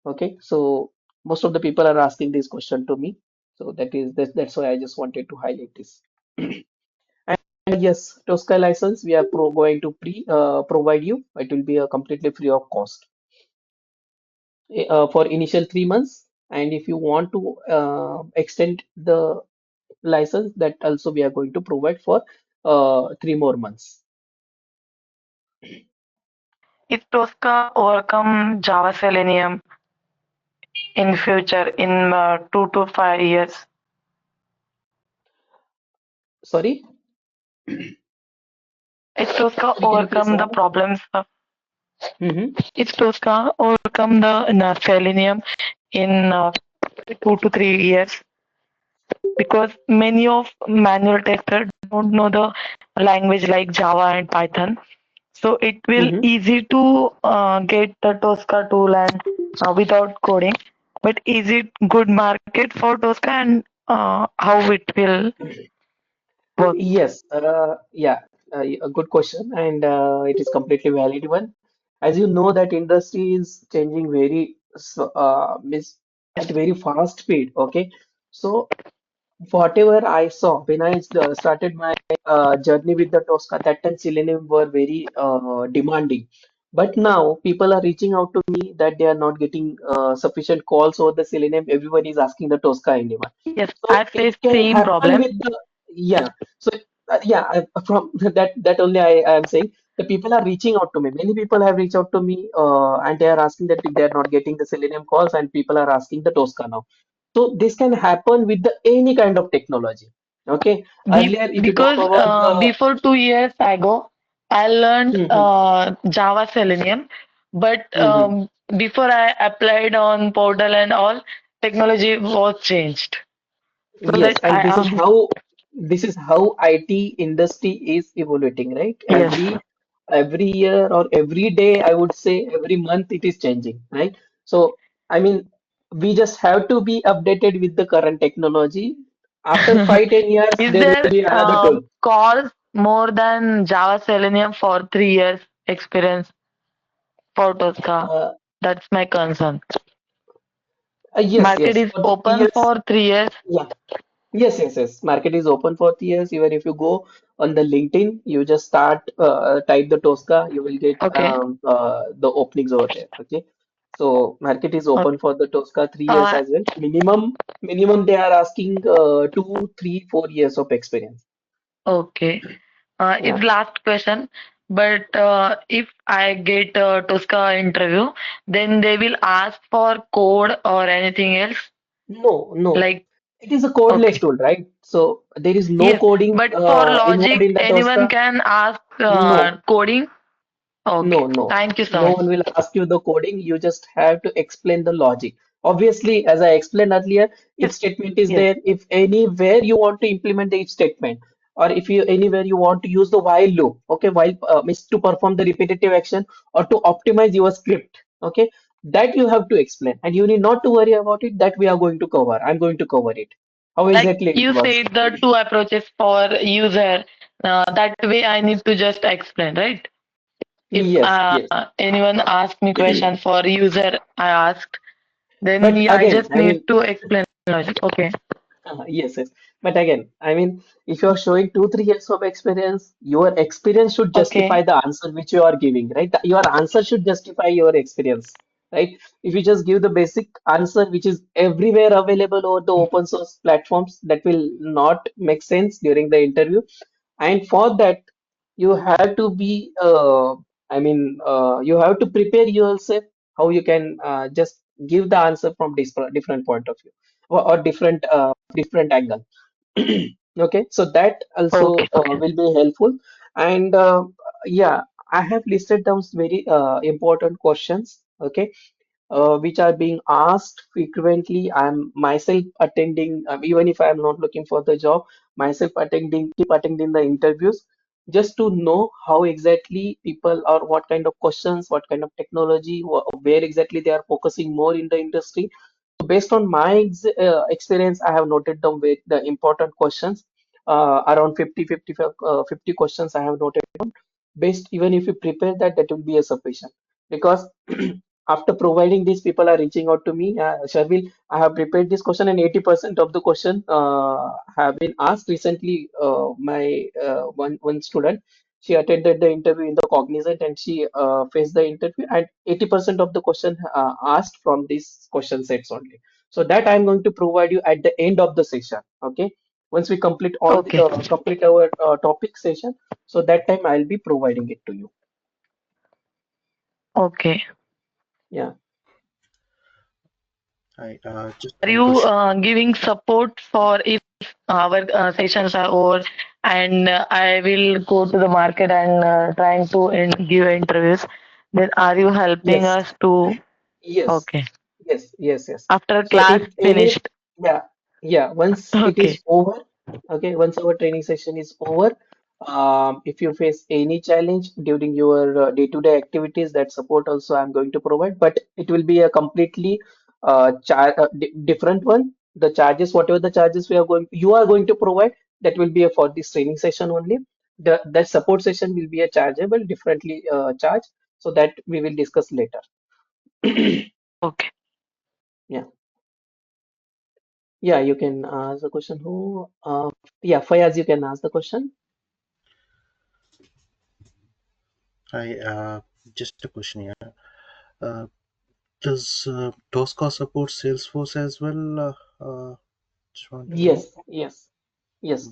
B: Okay, so most of the people are asking this question to me. So that's why I just wanted to highlight this. And yes, Tosca license we are going to provide you. It will be a completely free of cost for initial 3 months. And if you want to extend the license, that also we are going to provide for 3 more months.
E: If Tosca overcome Java Selenium in future in 2 to 5 years,
B: Sorry,
E: if Tosca
B: sorry, can you please
E: overcome the
B: come?
E: problems of
B: Mm-hmm.
E: if Tosca overcome the Selenium in 2 to 3 years, because many of manual testers don't know the language like Java and Python. So it will
B: Mm-hmm.
E: easy to get the Tosca tool and without coding. But is it good market for Tosca, and how it will work?
B: Yes, yeah, a good question, and it is completely valid one. As you know, that industry is changing means
E: Yes.
B: at very fast speed. Okay, so whatever I saw when I started my journey with the Tosca, that time Selenium were very demanding. But now people are reaching out to me that they are not getting sufficient calls over the Selenium. Everyone is asking the Tosca anymore.
E: Yes,
B: So
E: I
B: it
E: faced
B: can
E: same
B: happen
E: problem.
B: with the yeah. So yeah, from that only I am saying the people are reaching out to me. Many people have reached out to me and they are asking that they are not getting the Selenium calls, and people are asking the Tosca now. So this can happen with the any kind of technology. Okay. Earlier, if you talk
E: Because
B: about the
E: before 2 years ago, I learned
B: Mhm,
E: Java Selenium, but
B: mhm.
E: before I applied on portal and all, technology was changed. So
B: Yes,
E: that
B: and
E: I
B: this is how IT industry is evolving, right?
E: yes.
B: Every year or every day, I would say every month it is changing, right? So I mean, we just have to be updated with the current technology. After 5, 10 years,
E: Is
B: there will
E: there
B: be another tool.
E: calls more than Java Selenium for 3 years experience for Tosca?
B: Uh,
E: That's my concern.
B: yes,
E: Market
B: yes.
E: is
B: For the
E: open
B: 3 years,
E: for 3 years.
B: yeah. Yes. Market is open for 3 years. Even if you go on the LinkedIn, you just type the Tosca, you will get
E: Okay.
B: the openings over there. Okay. So market is open
E: Okay.
B: for the Tosca 3 years
E: Uh,
B: as well. Minimum they are asking 2, 3, 4 years of experience.
E: okay.
B: Yeah.
E: It's last question. But if I get a Tosca interview, then they will ask for code or anything else.
B: No.
E: Like,
B: It is a codeless
E: okay.
B: tool, right? So there is no
E: Yes.
B: coding
E: But for
B: involved
E: logic,
B: in the
E: anyone
B: Tosca.
E: can ask
B: No.
E: coding. Okay.
B: No.
E: Thank you so
B: No
E: much.
B: one will ask you the coding. You just have to explain the logic. Obviously, as I explained earlier, if
E: Yes.
B: statement is
E: Yes.
B: there, if anywhere you want to implement the if statement, or if you anywhere you want to use the while loop, okay, while means to perform the repetitive action or to optimize your script, okay, that you have to explain, and you need not to worry about it. That we are going to cover. I'm going to cover it. How
E: Like
B: exactly it
E: you
B: works.
E: said, the two approaches for user. That way, I need to just explain, right? If
B: Yes.
E: anyone asks me question for user, I asked. Then
B: But
E: yeah, I
B: again,
E: just
B: I
E: need
B: mean.
E: to explain logic. Okay.
B: Yes. But again, I mean, if you're showing 2, 3 years of experience, your experience should justify
E: Okay.
B: the answer which you are giving, right? Your answer should justify your experience, right? If you just give the basic answer which is everywhere available over the open source platforms, that will not make sense during the interview. And for that, you have to be, you have to prepare yourself how you can just give the answer from different point of view or different angle. Okay, so that also
E: Okay. Okay.
B: will be helpful. And yeah, I have listed down very important questions. Okay, which are being asked frequently. I'm myself attending, even if I'm not looking for the job, myself keep attending the interviews just to know how exactly people or what kind of questions, what kind of technology, where exactly they are focusing more in the industry. So based on my experience, I have noted down with the important questions, around 50 questions I have noted down. Based, even if you prepare that, that will be a sufficient. Because after providing these, people are reaching out to me. Sharvil, I have prepared this question, and 80% of the question have been asked recently. My one student, she attended the interview in the Cognizant, and she faced the interview, and 80% of the question asked from these question sets only. So that I'm going to provide you at the end of the session. Okay, once we complete all the
E: Okay.
B: complete our topic session, so that time I'll be providing it to you.
E: Okay.
B: Yeah.
G: Just
E: Are
G: one
E: you
G: question.
E: giving support for if our sessions are over and I will go to the market and trying to give interviews? Then are you helping
B: Yes.
E: us to?
B: Yes.
E: Okay.
B: Yes.
E: After
B: So
E: class
B: if any,
E: finished.
B: yeah, yeah, once it
E: Okay.
B: is over, okay, once our training session is over, if you face any challenge during your day-to-day activities, that support also I'm going to provide, but it will be a completely different one. The charges, whatever the charges you are going to provide, that will be for this training session only. That support session will be a chargeable, differently charged, so that we will discuss later.
E: Okay.
B: Yeah. Yeah, you can ask the question. Who? Yeah, Fayaz, you can ask the question.
G: I Just a question here. Uh, does Tosca support Salesforce as well? Just want to know.
B: Yes.
G: Okay.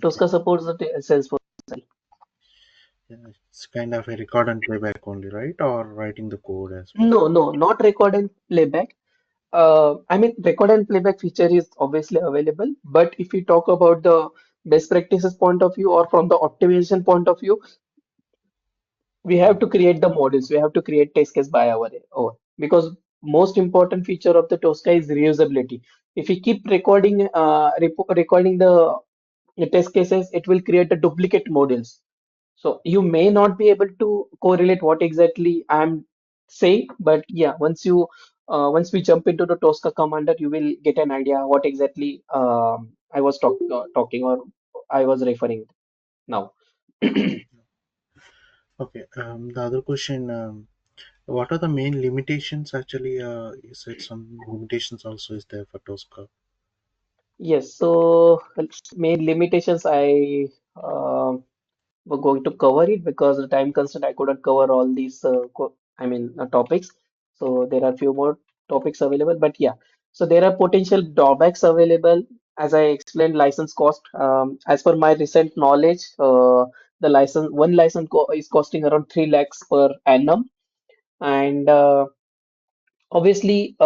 B: Tosca supports the Salesforce.
G: Yeah, it's kind of a record and playback only, right? Or writing the code as well.
B: No, not record and playback. I mean, record and playback feature is obviously available, but if we talk about the best practices point of view or from the optimization point of view, we have to create the models. We have to create test case by our own, because most important feature of the Tosca is reusability. If we keep recording the test cases, it will create a duplicate models. So you may not be able to correlate what exactly I'm saying, but yeah, once we jump into the Tosca commander, you will get an idea what exactly I was talking, or I was referring now.
G: Okay. The other question. What are the main limitations actually? You said some limitations also is there for Tosca.
B: Yes, so main limitations we're going to cover it, because the time constraint I couldn't cover all these topics. So there are few more topics available, but yeah. So there are potential drawbacks available. As I explained, license cost. As per my recent knowledge, the one license co is costing around 3 lakhs per annum, and obviously,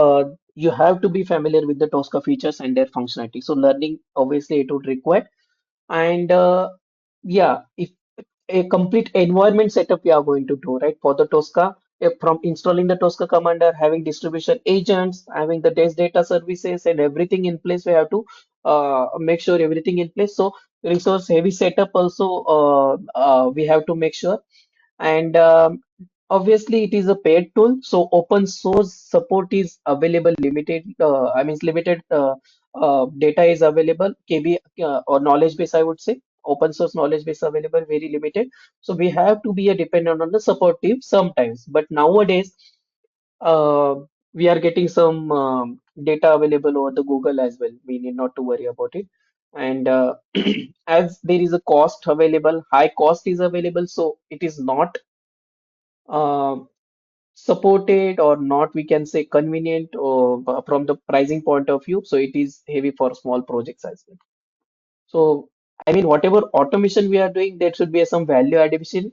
B: you have to be familiar with the Tosca features and their functionality. So learning, obviously, it would require. And yeah, if a complete environment setup we are going to do, right, for the Tosca, from installing the Tosca commander, having distribution agents, having the desk data services and everything in place, we have to make sure everything in place. So resource heavy setup also we have to make sure. And obviously it is a paid tool, so open source support is available, limited limited data is available, kb or knowledge base, I would say. Open source knowledge base available, very limited. So we have to be a dependent on the support team sometimes, but nowadays uh, we are getting some data available over the Google as well. We need not to worry about it. And as there is a cost available, high cost is available, so it is not uh, supported or not, we can say convenient, or from the pricing point of view. So it is heavy for small projects as well. So I mean, whatever automation we are doing, there should be some value addition,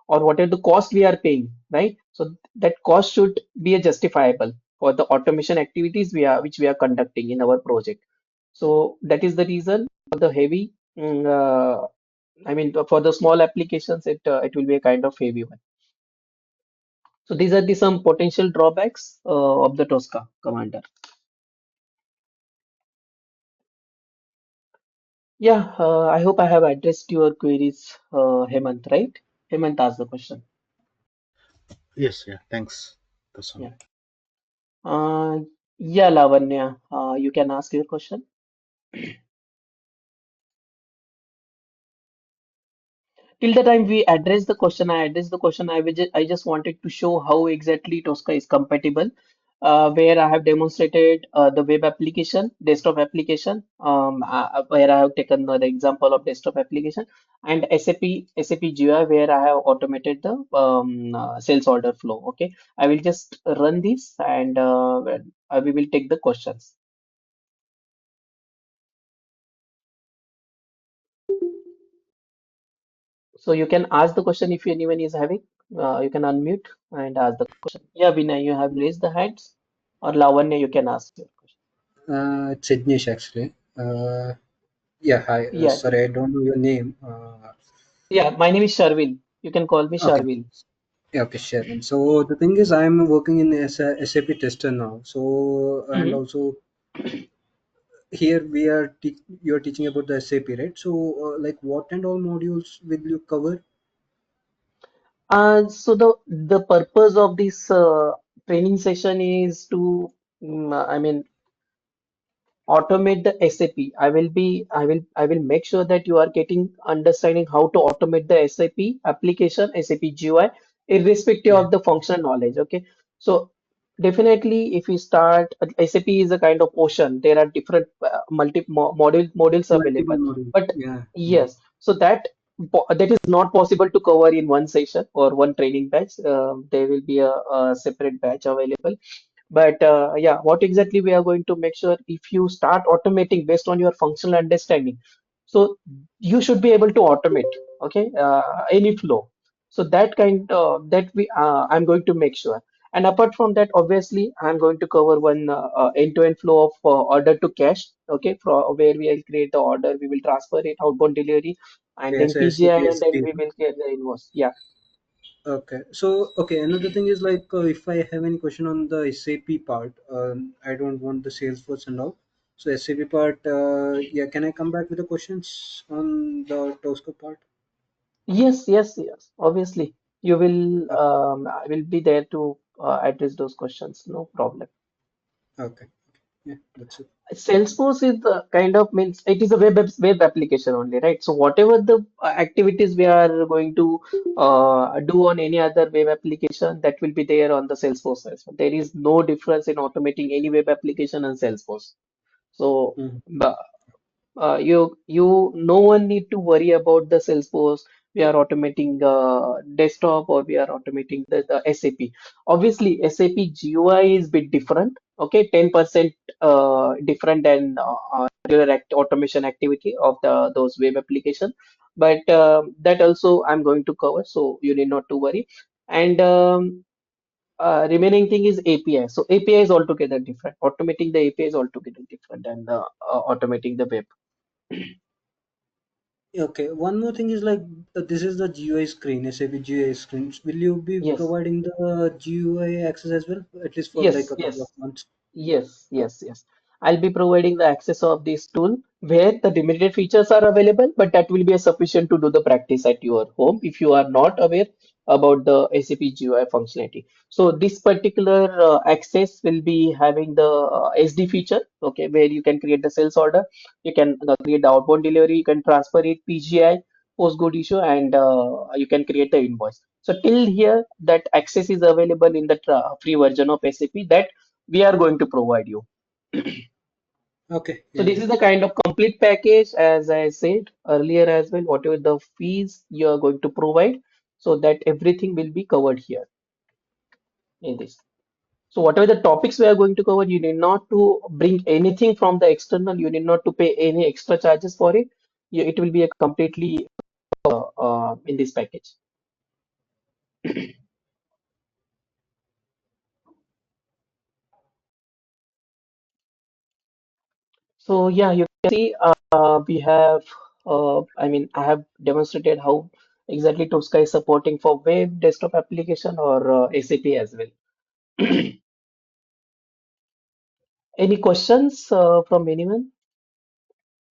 B: or whatever the cost we are paying, right? So that cost should be a justifiable for the automation activities which we are conducting in our project. So that is the reason for the heavy. For the small applications, it will be a kind of heavy one. So these are the some potential drawbacks of the Tosca commander. Yeah, I hope I have addressed your queries, Hemant, right? Hemant asked the question.
G: Yes, yeah, thanks. That's all.
B: Yeah. Uh, yeah, Lavanya, you can ask your question. Till the time we address the question, I just wanted to show how exactly Tosca is compatible. Where I have demonstrated the web application, desktop application, where I have taken the example of desktop application, and SAP GUI, where I have automated the sales order flow. Okay, I will just run this and we will take the questions. So you can ask the question if anyone is having. You can unmute and ask the question. Yeah, Vinay, you have raised the hands, or Lavanya, you can ask your question.
H: It's Signesh actually. Yeah, hi.
B: Yeah,
H: Sorry, I don't know your name.
B: yeah. My name is Sharvil. You can call me
H: Okay.
B: Sharvil.
H: Yeah, okay, sure. And so the thing is, I'm working in as a SAP tester now. So and
B: Mhm.
H: also here we are you're teaching about the SAP, right? So like what and all modules will you cover?
B: So the purpose of this training session is to, I mean, automate the SAP. I will make sure that you are getting understanding how to automate the SAP application, SAP GUI, irrespective
H: Yeah,
B: of the functional knowledge. Okay. So definitely if we start, SAP is a kind of ocean. There are different modules
H: multiple
B: available.
H: modules.
B: But
H: Yeah. Mm.
B: yes, so that is not possible to cover in one session or one training batch. There will be a separate batch available. But yeah, what exactly we are going to make sure if you start automating based on your functional understanding, so you should be able to automate, okay, any flow. So that we I'm going to make sure. And apart from that, obviously, I'm going to cover one end-to-end flow of order to cash, okay, from where we will create the order, we will transfer it, outbound delivery, and
H: Okay,
B: then
H: so SAP
B: PGI, and then
H: SP.
B: we will get the invoice. Yeah.
H: Okay. So, okay, another thing is like if I have any question on the SAP part, I don't want the Salesforce and all. So SAP part, yeah, can I come back with the questions on the Tosca part?
B: Yes, yes, yes. Obviously, you will.
H: Oh,
B: I will be there to address those questions. No problem.
H: okay. Yeah, that's it.
B: Salesforce is the kind of means it is a web application only, right? So whatever the activities we are going to do on any other web application, that will be there on the Salesforce as well. There is no difference in automating any web application on Salesforce. So.
H: Mhm.
B: No one need to worry about the Salesforce. We are automating desktop or we are automating the SAP. Obviously, SAP GUI is bit different. Okay, 10% different than regular automation activity of those web application. But that also I'm going to cover, so you need not to worry. And remaining thing is API. So API is altogether different. Automating the API is altogether different than automating the web.
H: Yeah, okay, one more thing is like this is the GUI screen, SAP GUI screen. Will you be
B: Yes,
H: providing the GUI access as well, at least for like
B: yes,
H: a couple of
B: yes,
H: months?
B: yes, yes, yes. I'll be providing the access of this tool where the limited features are available, but that will be a sufficient to do the practice at your home if you are not aware about the SAP GUI functionality. So this particular access will be having the SD feature, okay, where you can create the sales order, you can create the outbound delivery, you can transfer it, PGI, post good issue, and you can create the invoice. So till here, that access is available in the free version of SAP that we are going to provide you.
H: Okay,
B: So
H: yeah.
B: this is the kind of complete package, as I said earlier as well, whatever the fees you are going to provide, so that everything will be covered here in this. So whatever the topics we are going to cover, you need not to bring anything from the external, you need not to pay any extra charges for it. It will be a completely in this package. So yeah, you can see we have, I mean, I have demonstrated how exactly Tosca is supporting for web, desktop application, or SAP as well. Any questions from anyone?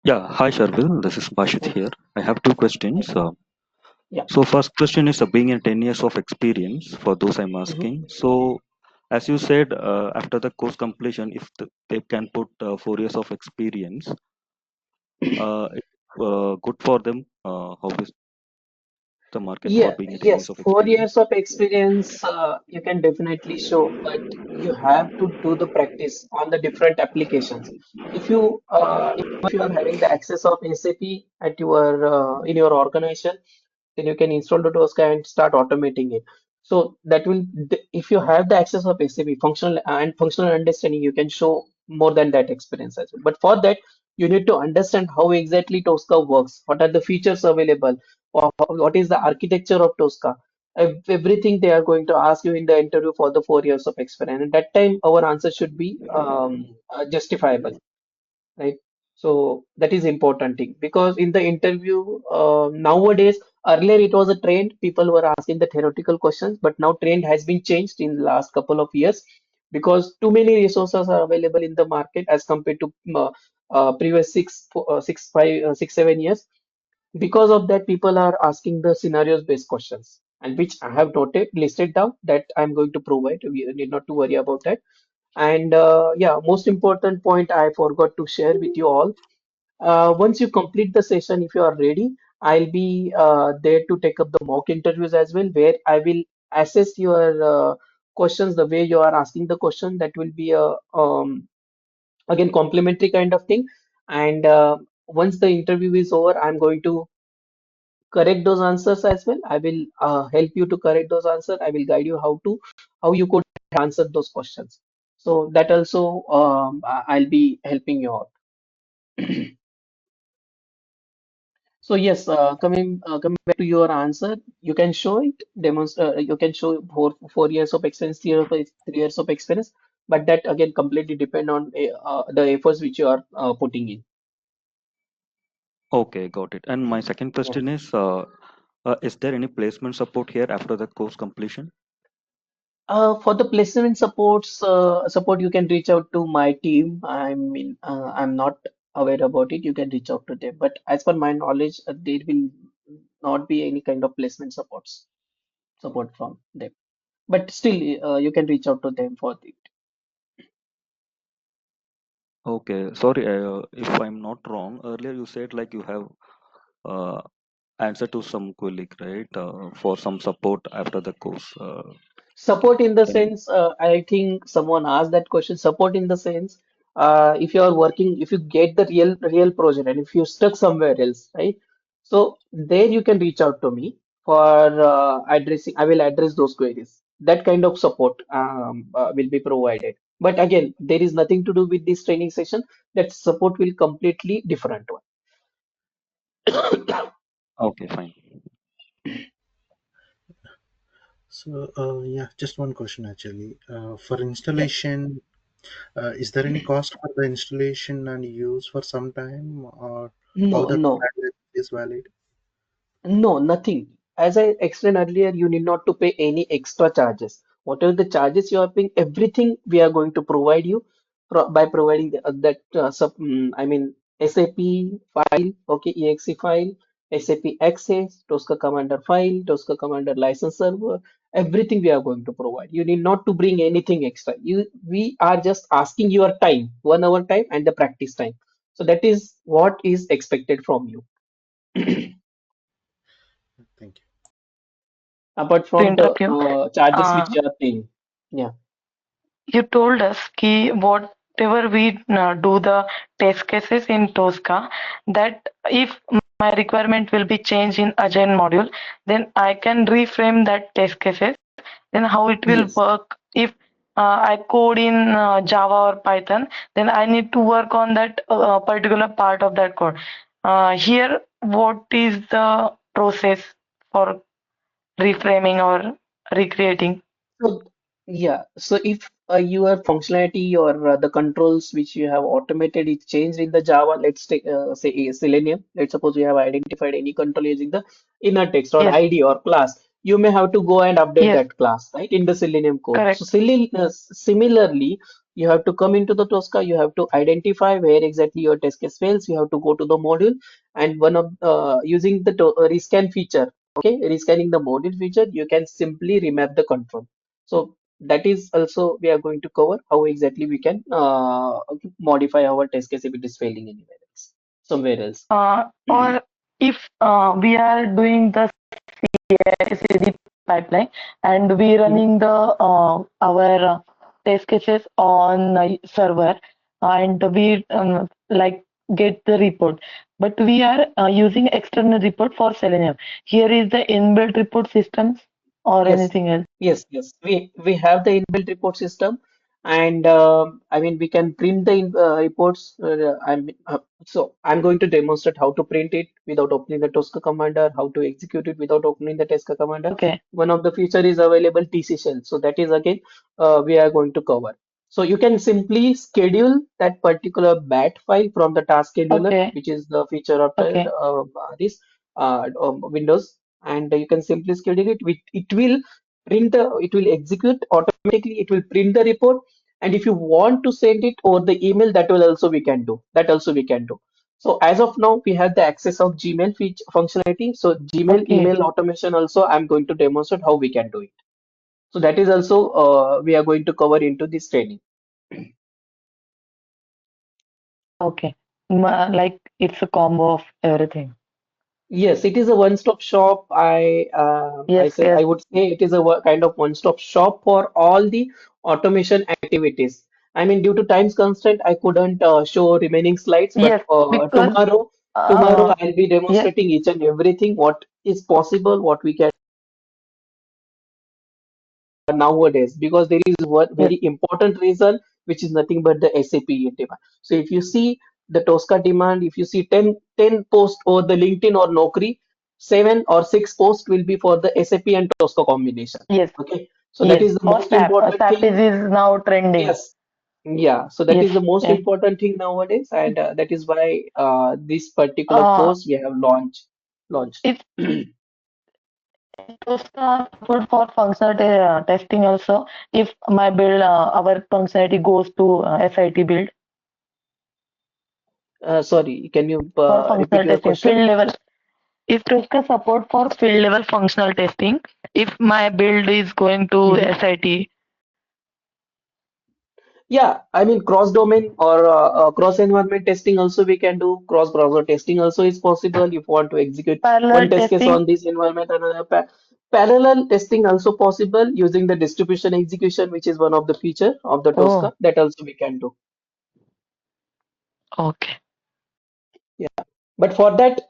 I: Yeah, hi Sharvil, this is Bashit
B: Hi.
I: here. I have two questions.
B: Hi. Yeah.
I: So first question is being in 10 years of experience for those I'm
B: Mhm.
I: asking. So as you said, after the course completion, if they can put 4 years of experience, it's good for them. How is the market for
B: Yeah,
I: being in 10 years
B: yes,
I: of
B: 4 years
I: experience?
B: of experience you can definitely show, but you have to do the practice on the different applications. If you are having the access of SAP at your in your organization, then you can install the Tosca and start automating it. So that will, if you have the access of SAP functional understanding, you can show more than that experience as well. But for that, you need to understand how exactly Tosca works, what are the features available, or what is the architecture of Tosca. Everything they are going to ask you in the interview for the 4 years of experience. And at that time, our answer should be justifiable, right? So that is important thing because in the interview nowadays, earlier it was a trend, people were asking the theoretical questions, but now trend has been changed in the last couple of years because too many resources are available in the market as compared to previous 6, 7 years. Because of that, people are asking the scenarios based questions, and which I have noted listed down that I'm going to provide. We need not to worry about that. And yeah, most important point I forgot to share with you all. Once you complete the session, if you are ready, I'll be there to take up the mock interviews as well, where I will assess your questions the way you are asking the question. That will be a again complimentary kind of thing. And once the interview is over, I'm going to correct those answers as well. I will help you to correct those answers. I will guide you how you could answer those questions. So that also I'll be helping you out. So yes, coming back to your answer, you can show it, demonstrate. You can show 4 years of experience, 3 years of experience, but that again completely depend on the efforts which you are putting in.
I: Okay, got it. And my second
B: Yeah.
I: question is there any placement support here after the course completion?
B: For the placement support, you can reach out to my team. I mean, I'm not aware about it. You can reach out to them. But as per my knowledge, there will not be any kind of placement support from them. But still, you can reach out to them for it.
I: Okay, sorry, if I'm not wrong, earlier you said like you have uh, answer to some colleague, right? For some support after the course.
B: Support in the
I: Can you?
B: sense, I think someone asked that question. Support in the sense, if you are working, if you get the real project, and if you're stuck somewhere else, right? So there you can reach out to me for addressing. I will address those queries. That kind of support will be provided. But again, there is nothing to do with this training session. That support will completely different one.
I: Okay, fine.
G: So, yeah, just one question actually. For
B: Yeah.
G: installation, is there any cost for the installation and use for some time, or how
B: No,
G: that
B: no.
G: is valid?
B: No, nothing. As I explained earlier, you need not to pay any extra charges. Whatever the charges you are paying, everything we are going to provide you by providing I mean, SAP file, okay, exe file, SAP access, Tosca Commander file, Tosca Commander license server, everything we are going to provide. You need not to bring anything extra. We are just asking your time, 1 hour time and the practice time. So that is what is expected from you.
G: Thank you.
B: Apart
E: To
B: from the
E: interrupt you,
B: charges
E: uh,
B: which you are paying. Yeah.
E: you told us कि whatever we do the test cases in Tosca, that if my requirement will be changed in agent module, then I can reframe that test cases. Then how it will
B: Yes.
E: work if I code in Java or Python, then I need to work on that particular part of that code. Here, what is the process for reframing or recreating?
B: So yeah. So if your functionality or the controls which you have automated is changed in the Java. Let's take say Selenium. Let's suppose you have identified any control using the inner text or
E: Yes.
B: ID or class. You may have to go and update
E: Yes.
B: that class, right, in the Selenium code. So
E: Correct.
B: similarly, you have to come into the Tosca. You have to identify where exactly your test case fails. You have to go to the module and one of using the rescan feature. Okay, rescanning the module feature, you can simply remap the control. So that is also we are going to cover how exactly we can modify our test case if it is failing anywhere else, somewhere else.
E: Or if we are doing the CI/CD pipeline and we
B: Mhm.
E: running the our test cases on server and we like get the report, but we are using external report for Selenium. Here is the inbuilt report systems or
B: Yes,
E: anything else.
B: yes. We have the inbuilt report system, and I mean we can print the reports. So I'm going to demonstrate how to print it without opening the Tosca commander, how to execute it without opening the Tosca commander.
E: Okay.
B: One of the feature is available TC shell, so that is again we are going to cover. So you can simply schedule that particular bat file from the task scheduler,
E: Okay.
B: which is the feature of
E: Okay.
B: this Windows, and you can simply schedule it. It will it will execute automatically. It will print the report, and if you want to send it over the email, that will also we can do. That also we can do. So as of now, we have the access of Gmail feature functionality. So Gmail
E: Okay.
B: email automation also, I'm going to demonstrate how we can do it. So that is also we are going to cover into this training.
E: Okay. Like it's a combo of everything.
B: Yes, it is a one-stop shop. I
E: Yes.
B: say
E: Yes.
B: I would say it is a kind of one-stop shop for all the automation activities. I mean, due to time's constraint, I couldn't show remaining slides, but
E: Yes. Because
B: tomorrow
E: uh,
B: I'll be
E: yes.
B: demonstrating each and everything, what is possible, what we can nowadays, because there is one
E: Yes.
B: very important reason which is nothing but the SAP demand. So if you see the Tosca demand, if you see 10 posts over the LinkedIn or Naukri, 7 or 6 posts will be for the SAP and Tosca combination.
E: Yes.
B: Okay, so that
E: Yes.
B: is the
E: Or
B: most
E: SAP.
B: important
E: SAP
B: thing.
E: is now trending.
B: Yes, yeah, so that
E: Yes.
B: is the most
E: Yes.
B: important thing nowadays, and that is why this particular
E: Uh,
B: course we have launched.
E: it's Tosca support for functional testing also. If my build, our functionality goes to SIT build
B: Sorry, can you
E: for
B: repeat
E: functional
B: your
E: testing,
B: question?
E: field level. If Tosca support for field level functional testing, if my build is going to
B: Mhm.
E: SIT,
B: Yeah, I mean cross-domain or cross-environment testing also we can do. Cross-browser testing also is possible if you want to execute one
E: parallel
B: test case
E: testing.
B: on this environment, another parallel testing also possible using the distribution execution, which is one of the feature of the Tosca.
E: Oh,
B: That also we can do.
E: okay.
B: Yeah, but for that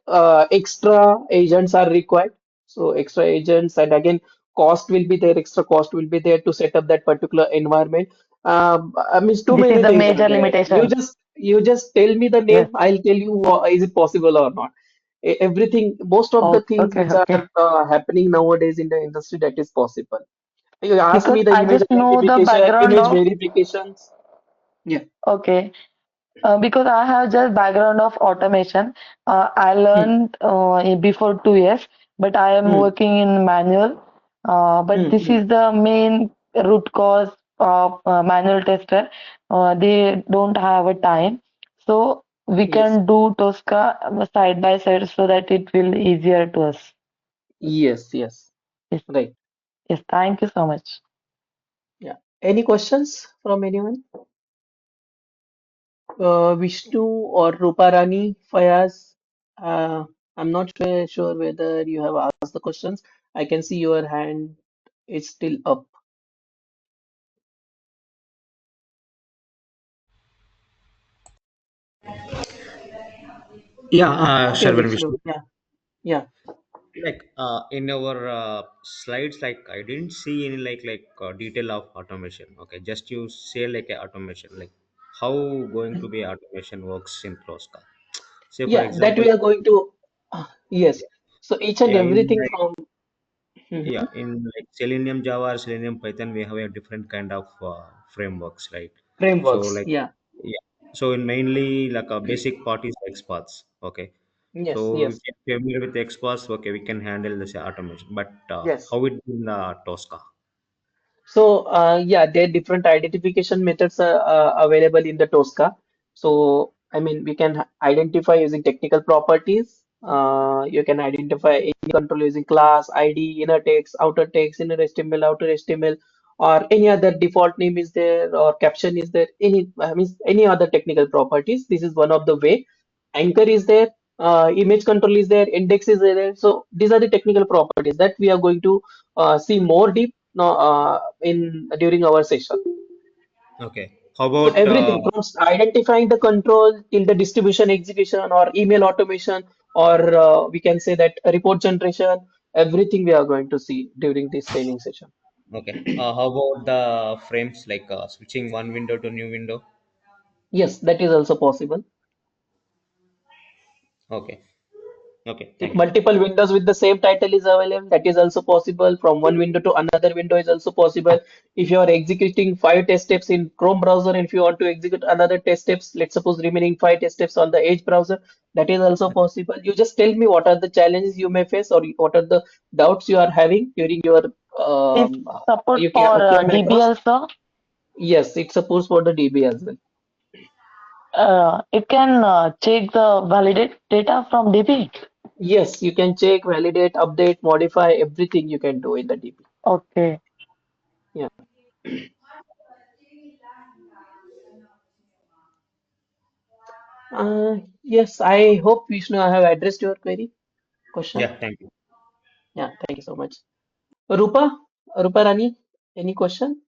B: extra agents are required. So extra agents, and again cost will be there. Extra cost will be there to set up that particular environment. I mean, too
E: This is
B: many
E: the
B: things are
E: major
B: there.
E: limitation.
B: You just tell me the
E: Yes.
B: name. I'll tell you is it possible or not. Everything, most of the
E: Oh,
B: things
E: okay.
B: which
E: Okay.
B: are happening nowadays in the industry, that is possible. You ask
E: Because
B: me the
E: I just know the background
B: image
E: of,
B: verifications. Yeah.
E: okay. Because I have just background of automation. I
B: Hmm.
E: learned before 2 years, but I am
B: Hmm.
E: working in manual. But
B: Hmm.
E: this
B: Hmm.
E: is the main root cause of manual tester. They don't have a time, so we
B: Yes.
E: can do Tosca side by side so that it will easier to us.
B: Yes. Yes.
E: Yes,
B: Right.
E: yes. Thank you so much.
B: Yeah. Any questions from anyone? Vishnu or Ruparani, Fayaz? Uh, I'm not sure whether you have asked the questions. I can see your hand is still up.
J: Yeah,
B: Okay,
J: Sharvan
B: Vishnu.
J: Vishnu.
B: Yeah. Yeah.
J: Like in our slides, like I didn't see any detail of automation. Okay, just you say like a automation, like how going to be automation works in Tosca. Say for
B: Yeah. That
J: example,
B: we are going to. Yes. So each and
J: yeah, in
B: everything
J: my
B: from. Mhm.
J: Yeah, in like Selenium Java or Selenium Python, we have a different kind of frameworks, right? So
B: Frameworks.
J: like,
B: Yeah.
J: yeah, so in mainly like a basic part is XPaths. Okay, so
B: Yes.
J: if
B: Yes.
J: you're familiar with XPaths, okay, we can handle this automation. But
B: Yes.
J: how it in Tosca?
B: So, yeah, there are different identification methods available in the Tosca. So, I mean, we can identify using technical properties. You can identify any control using class, ID, inner text, outer text, inner HTML, outer HTML, or any other default name is there or caption is there. Any, I mean, any other technical properties. This is one of the way. Anchor is there. Image control is there. Index is there. So, these are the technical properties that we are going to see more deep no, in during our session.
J: Okay, how
B: So
J: about
B: everything from identifying the control till the distribution execution or email automation or we can say that report generation, everything we are going to see during this training session.
J: okay, how about the frames like switching one window to new window?
B: Yes, that is also possible.
J: Okay, okay,
B: If
J: thank you.
B: multiple windows with the same title is available, that is also possible. From one window to another window is also possible. If you are executing 5 test steps in Chrome browser, and if you want to execute another test steps, let's suppose remaining 5 test steps on the Edge browser, that is also possible. You just tell me what are the challenges you may face or what are the doubts you are having during your
E: It support for
B: QA
E: DB
B: macros.
E: also.
B: Yes, it supports for the DB as well.
E: It can check the validate data from DB.
B: Yes, you can check, validate, update, modify, everything you can do in the DB.
E: Okay.
B: Yeah. Yes, I hope Vishnu, I have addressed your query, question.
J: Yeah, thank you.
B: Yeah, thank you so much. Rupa Rani, any question?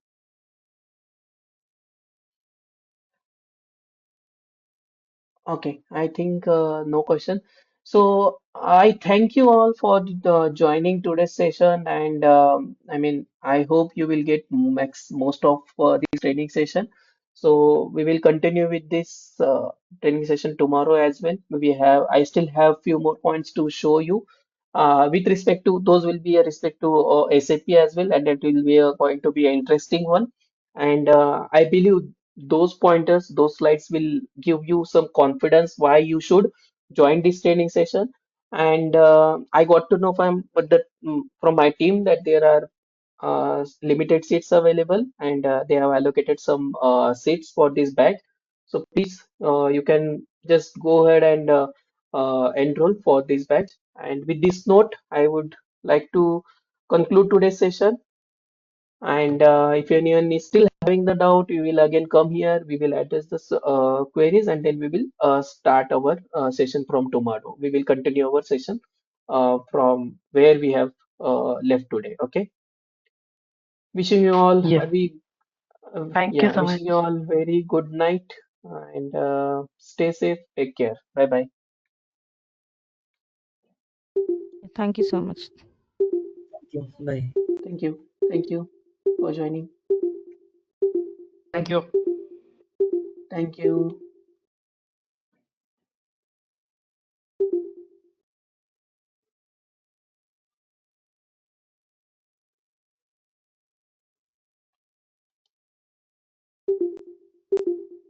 B: Okay, I think no question. So I thank you all for joining today's session, and I mean I hope you will get most of this training session. So we will continue with this training session tomorrow as well. I still have few more points to show you. With respect to those will be a respect to SAP as well, and that will be going to be an interesting one. And I believe those pointers, those slides will give you some confidence why you should join this training session. And I got to know from my team that there are limited seats available, and they have allocated some seats for this batch. So please, you can just go ahead and enroll for this batch. And with this note, I would like to conclude today's session. And if anyone is still having the doubt, we will again come here. We will address the queries, and then we will start our session from tomorrow. We will continue our session from where we have left today. Okay. Wishing you all
E: Yes. Thank you
B: yeah,
E: so much.
B: wishing you all very good night and stay safe. Take care. Bye bye.
D: Thank you so much.
H: Thank you. Bye.
B: Thank you. Thank you for joining.
E: Thank you.
B: Thank you.